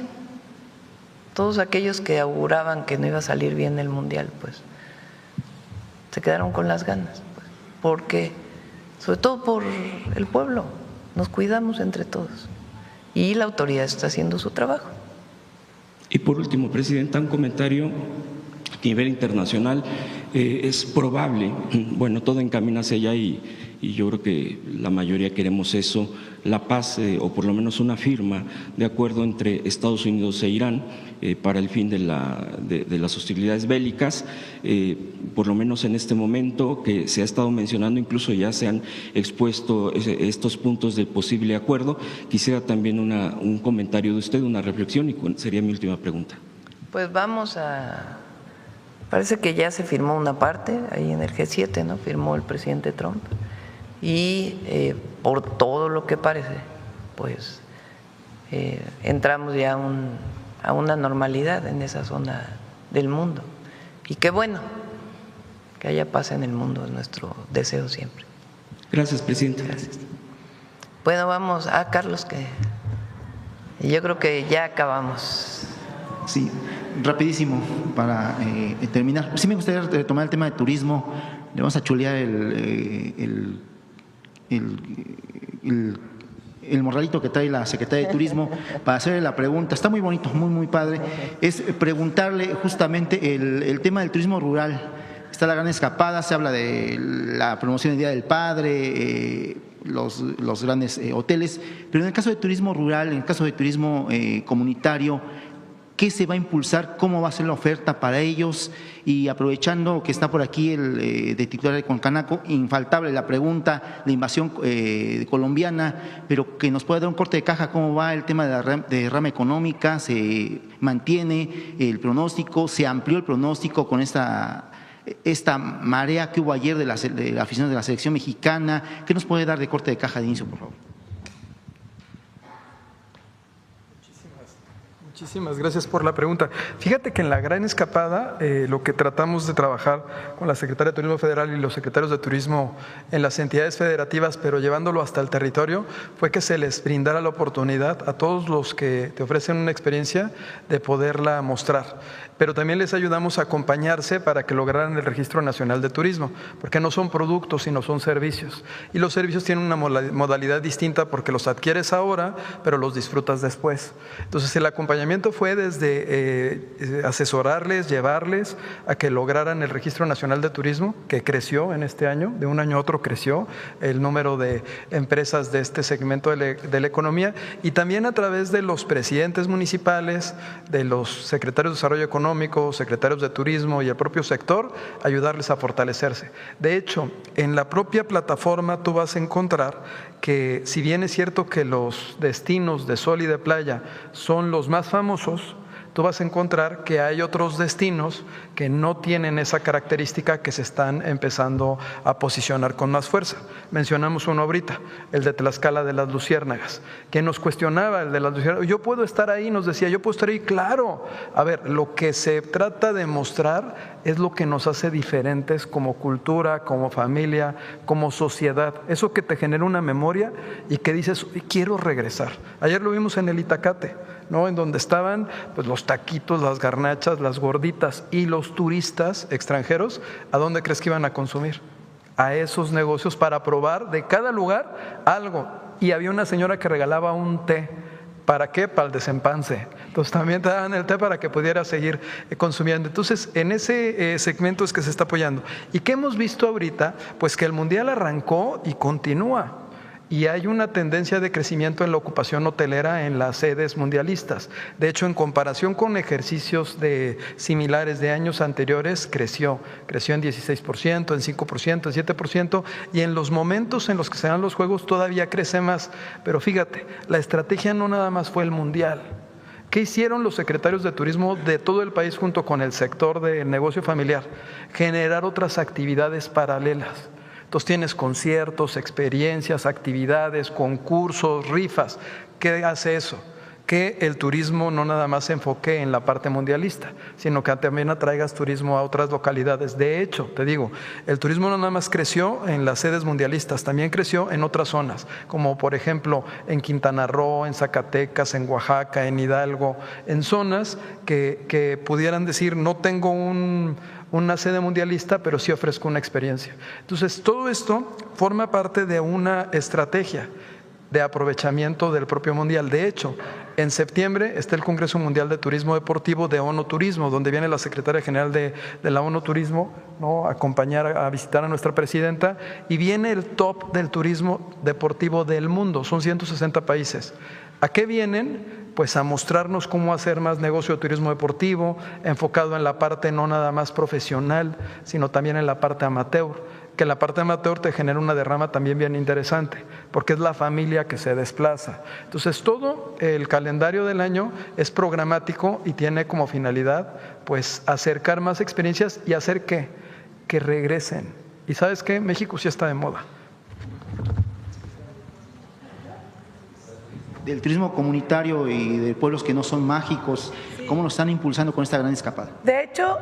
Speaker 1: Todos aquellos que auguraban que no iba a salir bien el Mundial, pues se quedaron con las ganas, pues, porque, sobre todo por el pueblo, nos cuidamos entre todos y la autoridad está haciendo su trabajo.
Speaker 18: Y por último, Presidenta, un comentario a nivel internacional. Es probable, bueno, todo encamina hacia allá y yo creo que la mayoría queremos eso, la paz o por lo menos una firma de acuerdo entre Estados Unidos e Irán para el fin de las hostilidades bélicas, por lo menos en este momento que se ha estado mencionando, incluso ya se han expuesto estos puntos de posible acuerdo. Quisiera también un comentario de usted, una reflexión, y sería mi última pregunta.
Speaker 1: Pues parece que ya se firmó una parte ahí en el G7, ¿no? Firmó el presidente Trump y por todo lo que parece, pues entramos ya a una normalidad en esa zona del mundo. Y qué bueno que haya paz en el mundo, es nuestro deseo siempre.
Speaker 18: Gracias, Presidente.
Speaker 1: Gracias. Bueno, vamos a Carlos, que yo creo que ya acabamos.
Speaker 19: Sí, rapidísimo para terminar. Sí me gustaría retomar el tema de turismo. Le vamos a chulear el morralito que trae la Secretaría de Turismo para hacerle la pregunta. Está muy bonito, muy padre. Es preguntarle justamente el tema del turismo rural. Está la gran escapada, se habla de la promoción del Día del Padre, los grandes hoteles, pero en el caso de turismo rural, en el caso de turismo comunitario, ¿qué se va a impulsar? ¿Cómo va a ser la oferta para ellos? Y aprovechando que está por aquí el de titular de Concanaco, infaltable la pregunta, la invasión colombiana, pero que nos pueda dar un corte de caja, ¿cómo va el tema de la derrama económica? ¿Se mantiene el pronóstico? ¿Se amplió el pronóstico con esta marea que hubo ayer de la afición de la selección mexicana? ¿Qué nos puede dar de corte de caja de inicio, por favor?
Speaker 4: Muchísimas gracias por la pregunta. Fíjate que en la gran escapada lo que tratamos de trabajar con la Secretaría de Turismo Federal y los secretarios de Turismo en las entidades federativas, pero llevándolo hasta el territorio, fue que se les brindara la oportunidad a todos los que te ofrecen una experiencia de poderla mostrar. Pero también les ayudamos a acompañarse para que lograran el Registro Nacional de Turismo, porque no son productos, sino son servicios. Y los servicios tienen una modalidad distinta porque los adquieres ahora, pero los disfrutas después. Entonces el acompañamiento fue desde asesorarles, llevarles a que lograran el Registro Nacional de Turismo, que creció en este año, de un año a otro creció el número de empresas de este segmento de la economía, y también a través de los presidentes municipales, de los secretarios de Desarrollo Económico, secretarios de Turismo y el propio sector, ayudarles a fortalecerse. De hecho, en la propia plataforma tú vas a encontrar que, si bien es cierto que los destinos de sol y de playa son los más famosos, tú vas a encontrar que hay otros destinos que no tienen esa característica, que se están empezando a posicionar con más fuerza. Mencionamos uno ahorita, el de Tlaxcala de las Luciérnagas, que nos cuestionaba el de las Luciérnagas. Yo puedo estar ahí, nos decía, yo puedo estar ahí, claro. A ver, lo que se trata de mostrar es lo que nos hace diferentes como cultura, como familia, como sociedad. Eso que te genera una memoria y que dices, quiero regresar. Ayer lo vimos en el Itacate, ¿no? En donde estaban pues los taquitos, las garnachas, las gorditas, y los turistas extranjeros, ¿a dónde crees que iban a consumir? A esos negocios, para probar de cada lugar algo. Y había una señora que regalaba un té. ¿Para qué? Para el desempance. Entonces también te daban el té para que pudiera seguir consumiendo. Entonces en ese segmento es que se está apoyando. ¿Y qué hemos visto ahorita? Pues que el Mundial arrancó y continúa. Y hay una tendencia de crecimiento en la ocupación hotelera en las sedes mundialistas. De hecho, en comparación con ejercicios similares de años anteriores, creció en 16%, en 5%, en 7%, y en los momentos en los que se dan los juegos todavía crece más. Pero fíjate, la estrategia no nada más fue el Mundial. ¿Qué hicieron los secretarios de turismo de todo el país junto con el sector del negocio familiar? Generar otras actividades paralelas. Entonces tienes conciertos, experiencias, actividades, concursos, rifas. ¿Qué hace eso? Que el turismo no nada más se enfoque en la parte mundialista, sino que también atraigas turismo a otras localidades. De hecho, te digo, el turismo no nada más creció en las sedes mundialistas, también creció en otras zonas, como por ejemplo en Quintana Roo, en Zacatecas, en Oaxaca, en Hidalgo, en zonas que pudieran decir, no tengo una sede mundialista, pero sí ofrezco una experiencia. Entonces, todo esto forma parte de una estrategia. de aprovechamiento del propio mundial. De hecho, en septiembre está el Congreso Mundial de Turismo Deportivo de ONU Turismo, donde viene la secretaria general de la ONU Turismo, ¿no?, a acompañar, a visitar a nuestra presidenta, y viene el top del turismo deportivo del mundo, son 160 países. ¿A qué vienen? Pues a mostrarnos cómo hacer más negocio de turismo deportivo, enfocado en la parte no nada más profesional, sino también en la parte amateur, que la parte amateur te genera una derrama también bien interesante, porque es la familia que se desplaza. Entonces, todo el calendario del año es programático y tiene como finalidad, pues, acercar más experiencias y hacer que regresen. Y ¿sabes qué? México sí está de moda.
Speaker 19: Del turismo comunitario y de pueblos que no son mágicos, ¿cómo nos están impulsando con esta gran escapada?
Speaker 2: De hecho,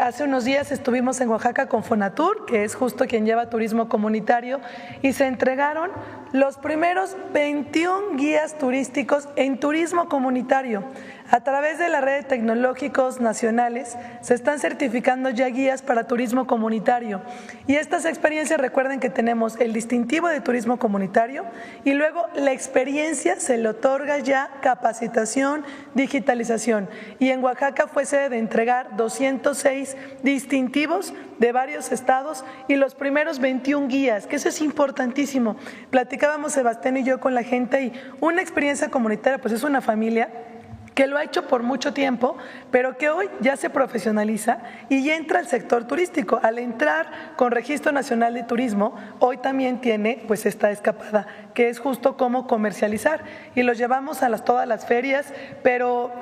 Speaker 2: hace unos días estuvimos en Oaxaca con Fonatur, que es justo quien lleva turismo comunitario, y se entregaron los primeros 21 guías turísticos en turismo comunitario. A través de la red de tecnológicos nacionales se están certificando ya guías para turismo comunitario. Y estas experiencias, recuerden que tenemos el distintivo de turismo comunitario y luego la experiencia se le otorga ya capacitación, digitalización. Y en Oaxaca fue sede de entregar 206 distintivos de varios estados y los primeros 21 guías, que eso es importantísimo. Platicábamos Sebastián y yo con la gente y una experiencia comunitaria, pues es una familia que lo ha hecho por mucho tiempo, pero que hoy ya se profesionaliza y ya entra al sector turístico. Al entrar con Registro Nacional de Turismo, hoy también tiene pues esta escapada, que es justo cómo comercializar. Y los llevamos a todas las ferias, pero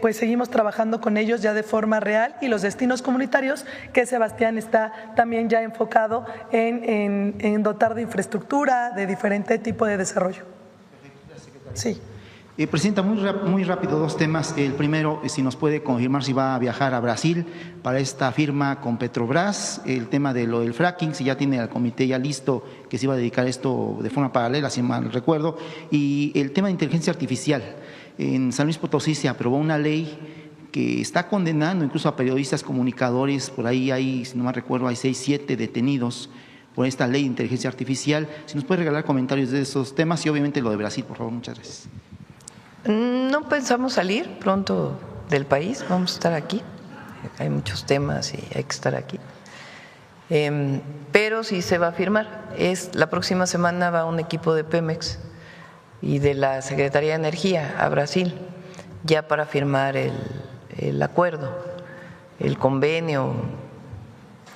Speaker 2: pues seguimos trabajando con ellos ya de forma real, y los destinos comunitarios, que Sebastián está también ya enfocado en dotar de infraestructura, de diferente tipo de desarrollo. Sí.
Speaker 19: Presidenta, muy rápido, dos temas. El primero, si nos puede confirmar si va a viajar a Brasil para esta firma con Petrobras, el tema de lo del fracking, si ya tiene al comité ya listo que se iba a dedicar a esto de forma paralela, si mal recuerdo, y el tema de inteligencia artificial. En San Luis Potosí se aprobó una ley que está condenando incluso a periodistas, comunicadores, por ahí hay, si no mal recuerdo, hay 6, 7 detenidos por esta ley de inteligencia artificial. Si nos puede regalar comentarios de esos temas y obviamente lo de Brasil, por favor, muchas gracias.
Speaker 1: No pensamos salir pronto del país, vamos a estar aquí. Hay muchos temas y hay que estar aquí. Pero sí se va a firmar. La próxima semana va un equipo de Pemex y de la Secretaría de Energía a Brasil, ya para firmar el acuerdo, el convenio,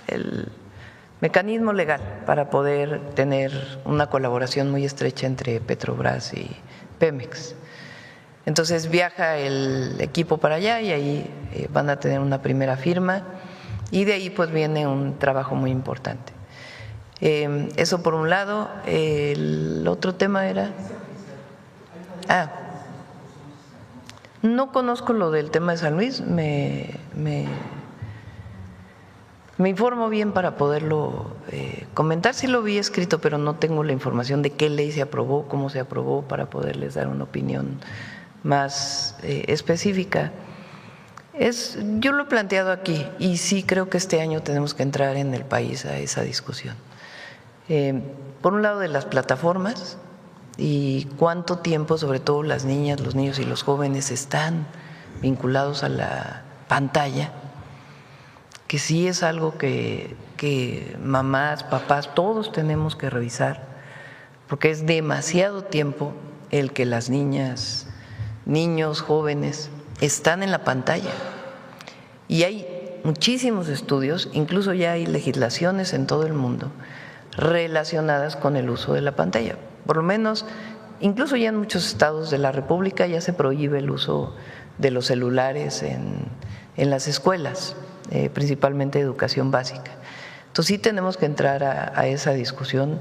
Speaker 1: el mecanismo legal para poder tener una colaboración muy estrecha entre Petrobras y Pemex. Entonces viaja el equipo para allá y ahí van a tener una primera firma, y de ahí pues viene un trabajo muy importante. Eso por un lado. El otro tema era… no conozco lo del tema de San Luis, me informo bien para poderlo comentar. Sí lo vi escrito, pero no tengo la información de qué ley se aprobó, cómo se aprobó, para poderles dar una opinión más específica. Yo lo he planteado aquí y sí creo que este año tenemos que entrar en el país a esa discusión. Por un lado, de las plataformas y cuánto tiempo, sobre todo las niñas, los niños y los jóvenes, están vinculados a la pantalla, que sí es algo que mamás, papás, todos tenemos que revisar, porque es demasiado tiempo el que las niñas, niños, jóvenes están en la pantalla. Y hay muchísimos estudios, incluso ya hay legislaciones en todo el mundo relacionadas con el uso de la pantalla. Por lo menos, incluso ya en muchos estados de la República ya se prohíbe el uso de los celulares en las escuelas, principalmente de educación básica. Entonces sí tenemos que entrar a esa discusión.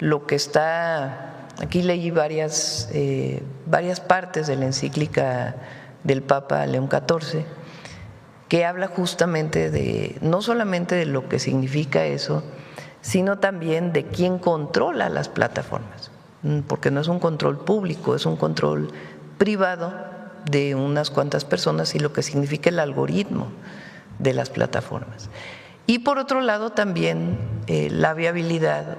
Speaker 1: Lo que está… Aquí leí varias partes de la encíclica del Papa León XIV, que habla justamente no solamente de lo que significa eso, sino también de quién controla las plataformas, porque no es un control público, es un control privado de unas cuantas personas, y lo que significa el algoritmo de las plataformas. Y por otro lado también la viabilidad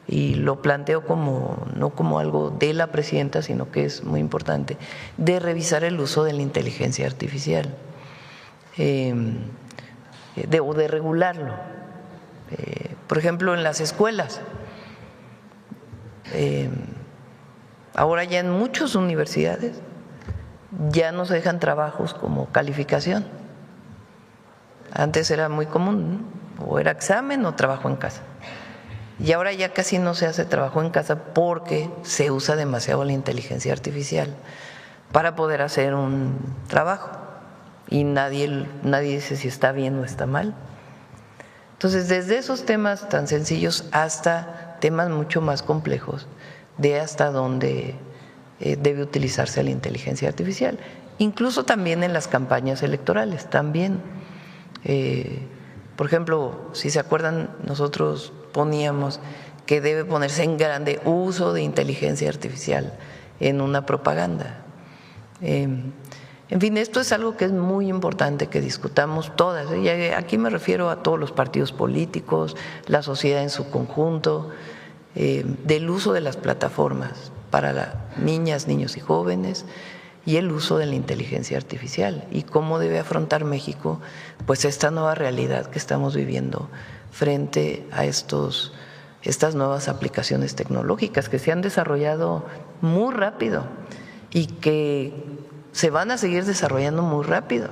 Speaker 1: y lo planteo como no como algo de la presidenta, sino que es muy importante, de revisar el uso de la inteligencia artificial, o de regularlo. Por ejemplo, en las escuelas, ahora ya en muchas universidades ya no se dejan trabajos como calificación. Antes era muy común, ¿no? O era examen o trabajo en casa. Y ahora ya casi no se hace trabajo en casa porque se usa demasiado la inteligencia artificial para poder hacer un trabajo. Y nadie dice si está bien o está mal. Entonces, desde esos temas tan sencillos hasta temas mucho más complejos, de hasta dónde debe utilizarse la inteligencia artificial. Incluso también en las campañas electorales, también. Por ejemplo, si se acuerdan, nosotros poníamos que debe ponerse en grande uso de inteligencia artificial en una propaganda. En fin, esto es algo que es muy importante que discutamos todas. Y aquí me refiero a todos los partidos políticos, la sociedad en su conjunto, del uso de las plataformas para niñas, niños y jóvenes y el uso de la inteligencia artificial y cómo debe afrontar México pues esta nueva realidad que estamos viviendo frente a estas nuevas aplicaciones tecnológicas que se han desarrollado muy rápido y que se van a seguir desarrollando muy rápido.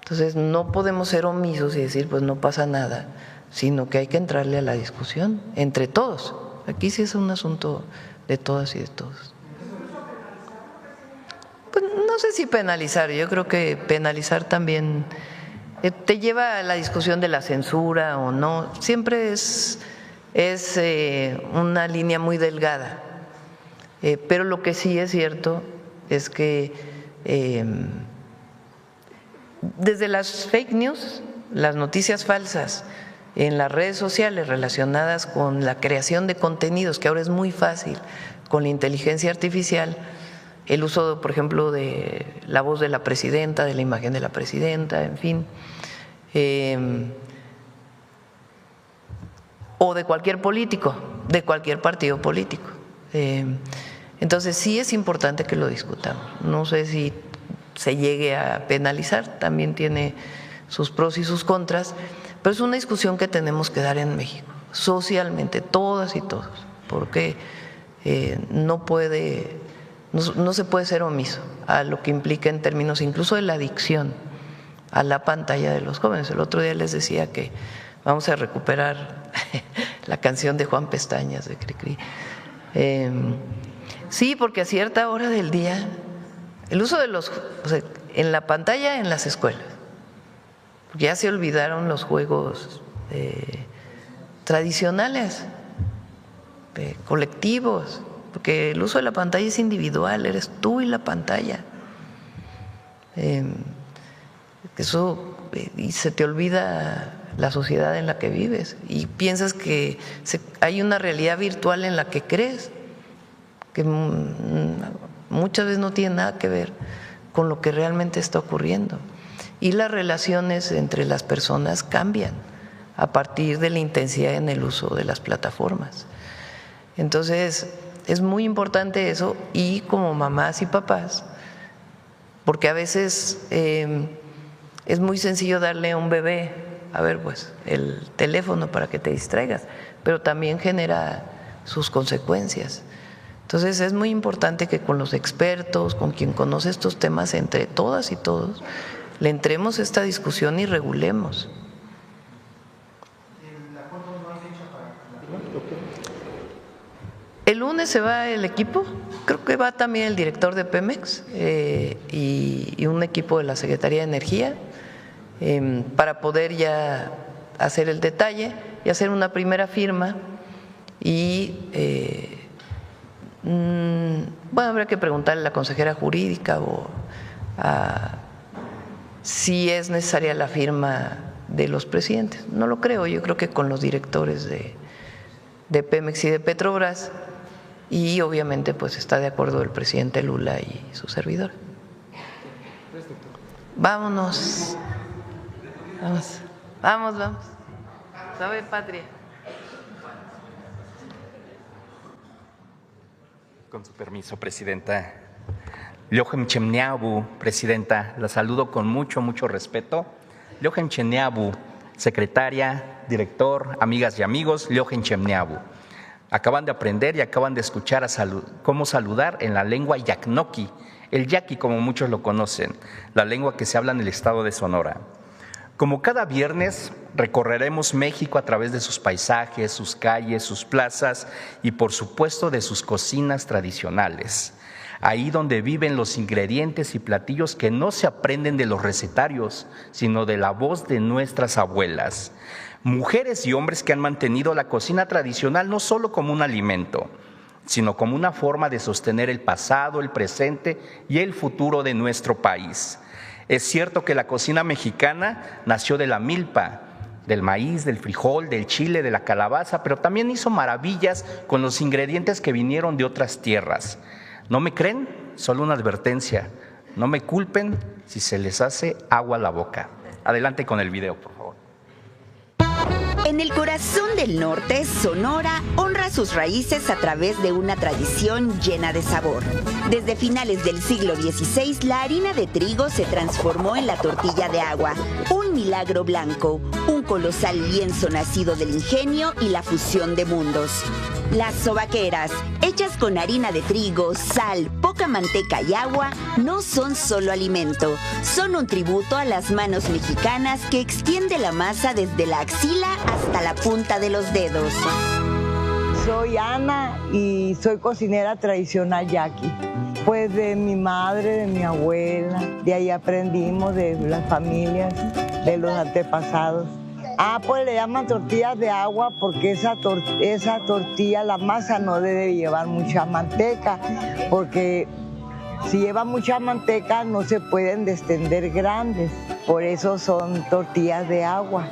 Speaker 1: Entonces no podemos ser omisos y decir pues no pasa nada, sino que hay que entrarle a la discusión entre todos. Aquí sí es un asunto de todas y de todos. Pues no sé si penalizar, yo creo que penalizar también te lleva a la discusión de la censura o no, siempre es una línea muy delgada, pero lo que sí es cierto es que desde las fake news, las noticias falsas en las redes sociales relacionadas con la creación de contenidos, que ahora es muy fácil con la inteligencia artificial, el uso, por ejemplo, de la voz de la presidenta, de la imagen de la presidenta, en fin, o de cualquier político, de cualquier partido político. Entonces sí es importante que lo discutamos. No sé si se llegue a penalizar, también tiene sus pros y sus contras, pero es una discusión que tenemos que dar en México, socialmente, todas y todos, porque no se puede ser omiso a lo que implica en términos incluso de la adicción a la pantalla de los jóvenes. El otro día les decía que vamos a recuperar la canción de Juan Pestañas de Cricri. Sí, porque a cierta hora del día el uso de en la pantalla en las escuelas, ya se olvidaron los juegos tradicionales, colectivos, porque el uso de la pantalla es individual, eres tú y la pantalla. Y se te olvida la sociedad en la que vives y piensas que hay una realidad virtual en la que crees, que muchas veces no tiene nada que ver con lo que realmente está ocurriendo. Y las relaciones entre las personas cambian a partir de la intensidad en el uso de las plataformas. Entonces, es muy importante eso, y como mamás y papás, porque a veces es muy sencillo darle a un bebé, a ver, pues, el teléfono para que te distraigas, pero también genera sus consecuencias. Entonces, es muy importante que con los expertos, con quien conoce estos temas, entre todas y todos, le entremos a esta discusión y regulemos. El lunes se va el equipo, creo que va también el director de Pemex y un equipo de la Secretaría de Energía para poder ya hacer el detalle y hacer una primera firma y bueno, habrá que preguntarle a la consejera jurídica o si es necesaria la firma de los presidentes. No lo creo, yo creo que con los directores de Pemex y de Petrobras, y obviamente pues está de acuerdo el presidente Lula y su servidor. Vámonos. Vamos. Salve patria.
Speaker 20: Con su permiso, Presidenta. Lyohem Chemneabu, Presidenta, la saludo con mucho respeto. Lyohem Chemneabu, secretaria, director, amigas y amigos, Lyohem Chemneabu. Acaban de aprender y acaban de escuchar cómo saludar en la lengua yaqnoqui, el yaqui como muchos lo conocen, la lengua que se habla en el estado de Sonora. Como cada viernes, recorreremos México a través de sus paisajes, sus calles, sus plazas y, por supuesto, de sus cocinas tradicionales. Ahí donde viven los ingredientes y platillos que no se aprenden de los recetarios, sino de la voz de nuestras abuelas. Mujeres y hombres que han mantenido la cocina tradicional no solo como un alimento, sino como una forma de sostener el pasado, el presente y el futuro de nuestro país. Es cierto que la cocina mexicana nació de la milpa, del maíz, del frijol, del chile, de la calabaza, pero también hizo maravillas con los ingredientes que vinieron de otras tierras. ¿No me creen? Solo una advertencia. No me culpen si se les hace agua a la boca. Adelante con el video, por favor.
Speaker 21: En el corazón del norte, Sonora honra sus raíces a través de una tradición llena de sabor. Desde finales del siglo XVI, la harina de trigo se transformó en la tortilla de agua, un milagro blanco, un colosal lienzo nacido del ingenio y la fusión de mundos. Las sobaqueras, hechas con harina de trigo, sal, poca manteca y agua, no son solo alimento, son un tributo a las manos mexicanas que extiende la masa desde la axila hasta la punta de los dedos.
Speaker 22: Soy Ana y soy cocinera tradicional yaqui. Pues de mi madre, de mi abuela, de ahí aprendimos, de las familias, de los antepasados. Pues le llaman tortillas de agua porque esa tortilla, la masa no debe llevar mucha manteca, porque si lleva mucha manteca no se pueden destender grandes, por eso son tortillas de agua.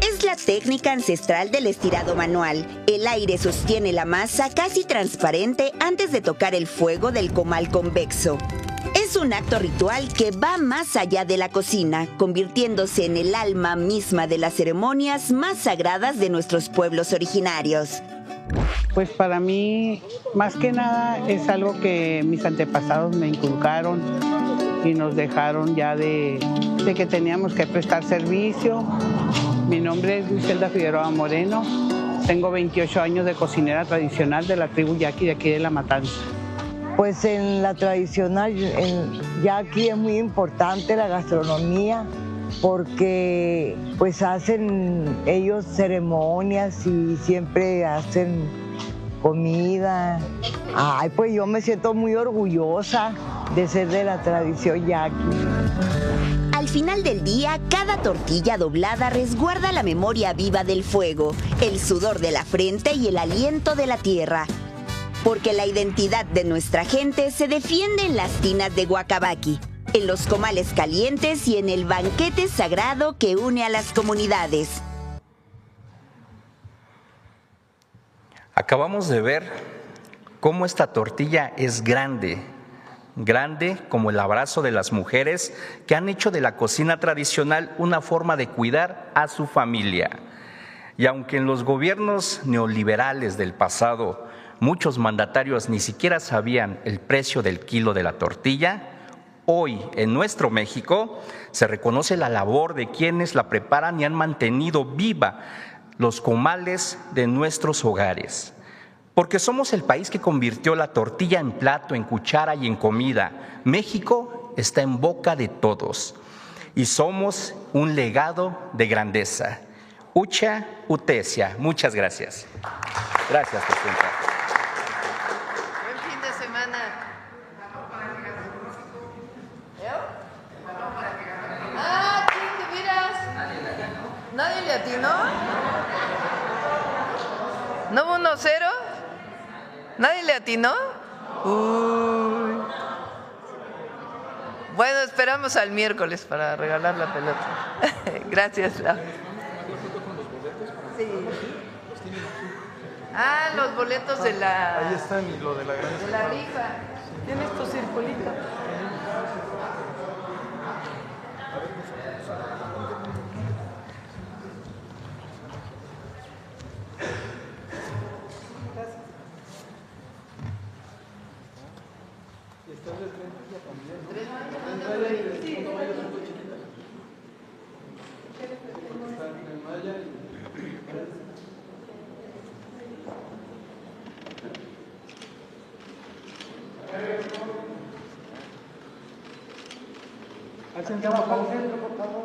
Speaker 21: Es la técnica ancestral del estirado manual. El aire sostiene la masa casi transparente antes de tocar el fuego del comal convexo. Es un acto ritual que va más allá de la cocina, convirtiéndose en el alma misma de las ceremonias más sagradas de nuestros pueblos originarios.
Speaker 23: Pues para mí, más que nada, es algo que mis antepasados me inculcaron y nos dejaron ya de que teníamos que prestar servicio. Mi nombre es Griselda Figueroa Moreno, tengo 28 años de cocinera tradicional de la tribu yaqui de aquí de La Matanza.
Speaker 22: Pues en la tradicional yaqui es muy importante la gastronomía porque pues hacen ellos ceremonias y siempre hacen comida. Pues yo me siento muy orgullosa de ser de la tradición yaqui.
Speaker 21: Al final del día, cada tortilla doblada resguarda la memoria viva del fuego, el sudor de la frente y el aliento de la tierra. Porque la identidad de nuestra gente se defiende en las tinas de Huacabaqui, en los comales calientes y en el banquete sagrado que une a las comunidades.
Speaker 20: Acabamos de ver cómo esta tortilla es grande como el abrazo de las mujeres que han hecho de la cocina tradicional una forma de cuidar a su familia. Y aunque en los gobiernos neoliberales del pasado muchos mandatarios ni siquiera sabían el precio del kilo de la tortilla, hoy en nuestro México se reconoce la labor de quienes la preparan y han mantenido viva los comales de nuestros hogares. Porque somos el país que convirtió la tortilla en plato, en cuchara y en comida. México está en boca de todos y somos un legado de grandeza. Ucha Utesia, muchas gracias. Gracias, Presidenta.
Speaker 1: Buen fin de semana. ¿Quién te miras? ¿Nadie le atinó? ¿No hubo 1-0? ¿Nadie le atinó? Uy. Bueno, esperamos al miércoles para regalar la pelota. Gracias, Lau. Sí. Los boletos de la...
Speaker 4: Ahí están, y lo de la gran...
Speaker 1: De la rifa.
Speaker 2: ¿Tienes tu circulito?
Speaker 10: Al centro, por favor.